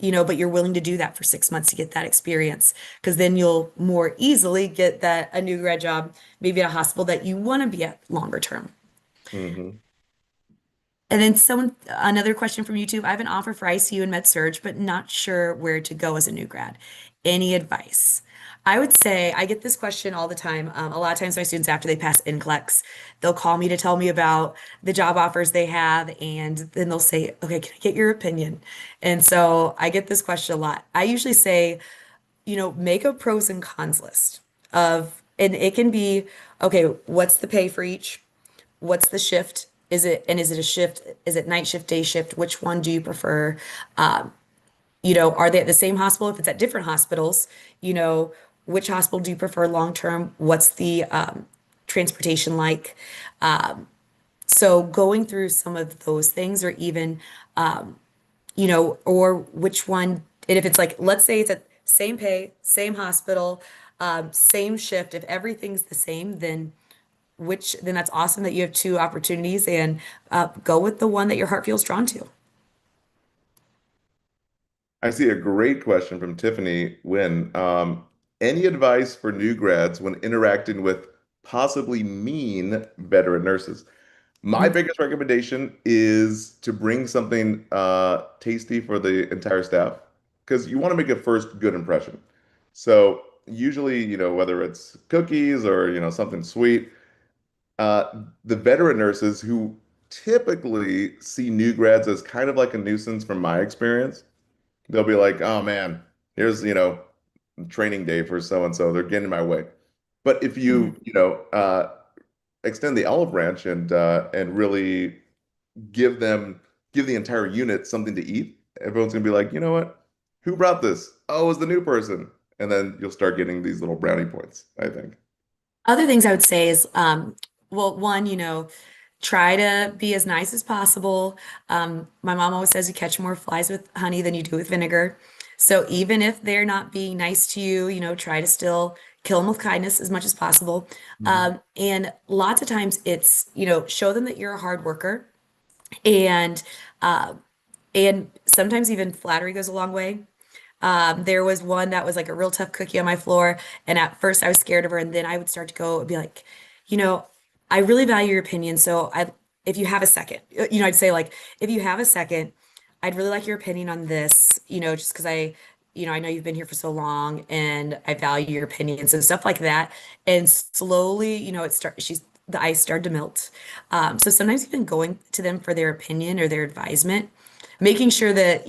but you're willing to do that for 6 months to get that experience, because then you'll more easily get that a new grad job, maybe at a hospital that you want to be at longer term. Hmm. And then another question from YouTube. I have an offer for ICU and med surge, but not sure where to go as a new grad. Any advice? I would say I get this question all the time. A lot of times my students, after they pass NCLEX, they'll call me to tell me about the job offers they have, and then they'll say, okay, can I get your opinion? And so I get this question a lot. I usually say, make a pros and cons list and it can be, okay, what's the pay for each? What's the shift? Is it a shift? Is it night shift, day shift? Which one do you prefer? Are they at the same hospital? If it's at different hospitals, you know, which hospital do you prefer long term? What's the transportation like? So going through some of those things, or even, or which one, and if it's like, let's say it's at same pay, same hospital, same shift, if everything's the same, then that's awesome that you have two opportunities, and go with the one that your heart feels drawn to. I see a great question from Tiffany Wynn. Any advice for new grads when interacting with possibly mean veteran nurses? My Mhm. biggest recommendation is to bring something tasty for the entire staff because you want to make a first good impression. So usually, whether it's cookies or, something sweet, the veteran nurses who typically see new grads as kind of like a nuisance from my experience, they'll be like, oh man, here's, training day for so and so. They're getting in my way. But if Mhm. extend the olive branch and really give them give the entire unit something to eat, everyone's gonna be like, you know what? Who brought this? Oh, it's the new person. And then you'll start getting these little brownie points, I think. Other things I would say is, well, one, try to be as nice as possible. My mom always says you catch more flies with honey than you do with vinegar. So even if they're not being nice to you, try to still kill them with kindness as much as possible. Mhm. And lots of times it's, show them that you're a hard worker, and uh, and sometimes even flattery goes a long way. There was one that was like a real tough cookie on my floor. And at first I was scared of her. And then I would start to go and be like, you know, I really value your opinion. If you have a second, I'd say like, if you have a second, I'd really like your opinion on this, just because I know you've been here for so long and I value your opinions and stuff like that. And slowly, the ice started to melt. So sometimes even going to them for their opinion or their advisement, making sure that,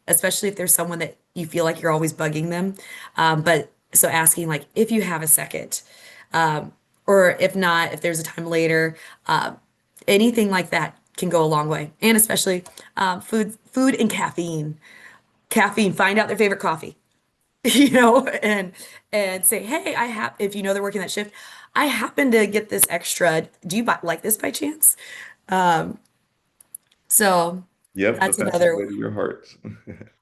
especially if there's someone that you feel like you're always bugging them. But so asking like if you have a second, or if not, if there's a time later, anything like that can go a long way. And especially food and caffeine. Caffeine, find out their favorite coffee, and say, hey, if they're working that shift, I happen to get this extra. Do you like this by chance? So Yep, the that's fastest another. way to your heart.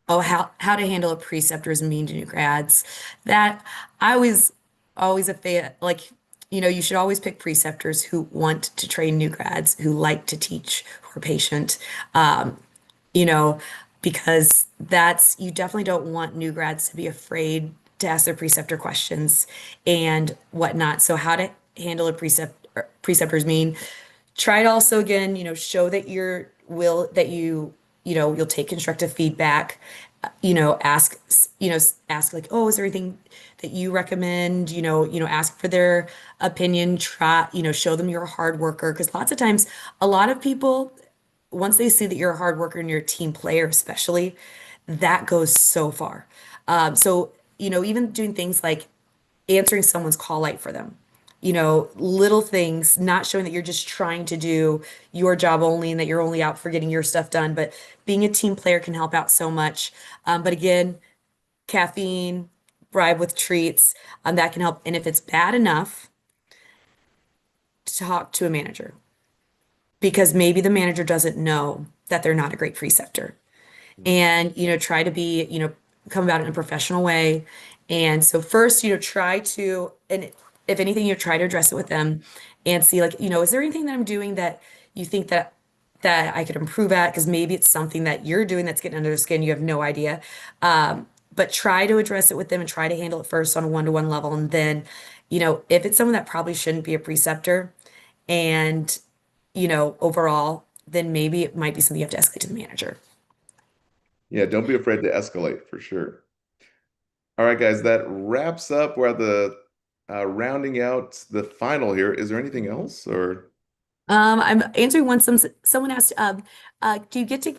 Oh, how to handle a preceptor is mean to new grads. That I always a fan, like, you should always pick preceptors who want to train new grads, who like to teach, who are patient. You know, because you definitely don't want new grads to be afraid to ask their preceptor questions and whatnot. So how to handle a preceptor's mean. Try to also, again, show that you'll take constructive feedback. Ask like, oh, is there anything that you recommend? Ask for their opinion. Try, show them you're a hard worker, because lots of times, a lot of people, once they see that you're a hard worker and you're a team player, especially, that goes so far. Even doing things like answering someone's call light for them. Little things, not showing that you're just trying to do your job only and that you're only out for getting your stuff done, but being a team player can help out so much. But again, caffeine, bribe with treats, that can help. And if it's bad enough, to talk to a manager, because maybe the manager doesn't know that they're not a great preceptor. And try to be, come about it in a professional way. And so first, try to, and if anything, try to address it with them and see like, is there anything that I'm doing that you think that that I could improve at because maybe it's something that you're doing that's getting under their skin. You have no idea. But try to address it with them and try to handle it first on a one-to-one level. And then, if it's someone that probably shouldn't be a preceptor and, overall, then maybe it might be something you have to escalate to the manager. Yeah, don't be afraid to escalate for sure. All right, guys, that wraps up. We're at the rounding out the final here. Is there anything else or? I'm answering one. Someone asked, do you get to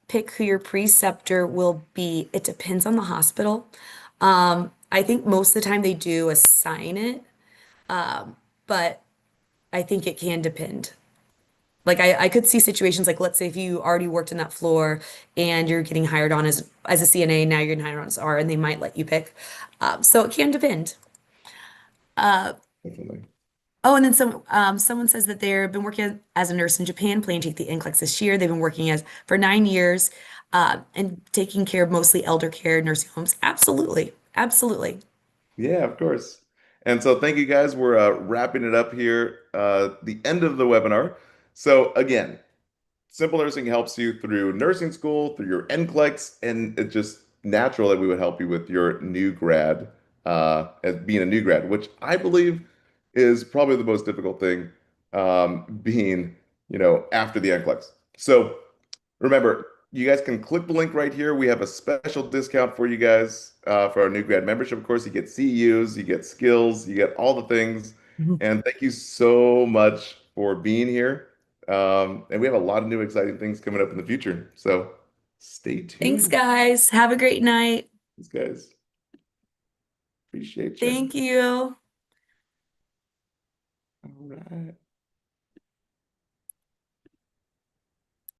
pick who your preceptor will be? It depends on the hospital. I think most of the time they do assign it, but I think it can depend. Like I could see situations like let's say if you already worked in that floor and you're getting hired on as a CNA, now you're getting hired on as R, and they might let you pick. So it can depend. Definitely. Oh, and then someone says that they've been working as a nurse in Japan, planning to take the NCLEX this year. They've been working as for 9 years, and taking care of mostly elder care nursing homes. Absolutely, absolutely. Yeah, of course. And so thank you guys. We're wrapping it up here, the end of the webinar. So again, Simple Nursing helps you through nursing school, through your NCLEX, and it's just natural that we would help you with your new grad, as being a new grad, which I believe is probably the most difficult thing, being, after the NCLEX. So remember, you guys can click the link right here. We have a special discount for you guys for our new grad membership. Of course, you get CEUs, you get skills, you get all the things. Mhm. And thank you so much for being here. And we have a lot of new exciting things coming up in the future. So stay Thanks, tuned, guys. Have a great night. guys. Appreciate you. Thank you. All right.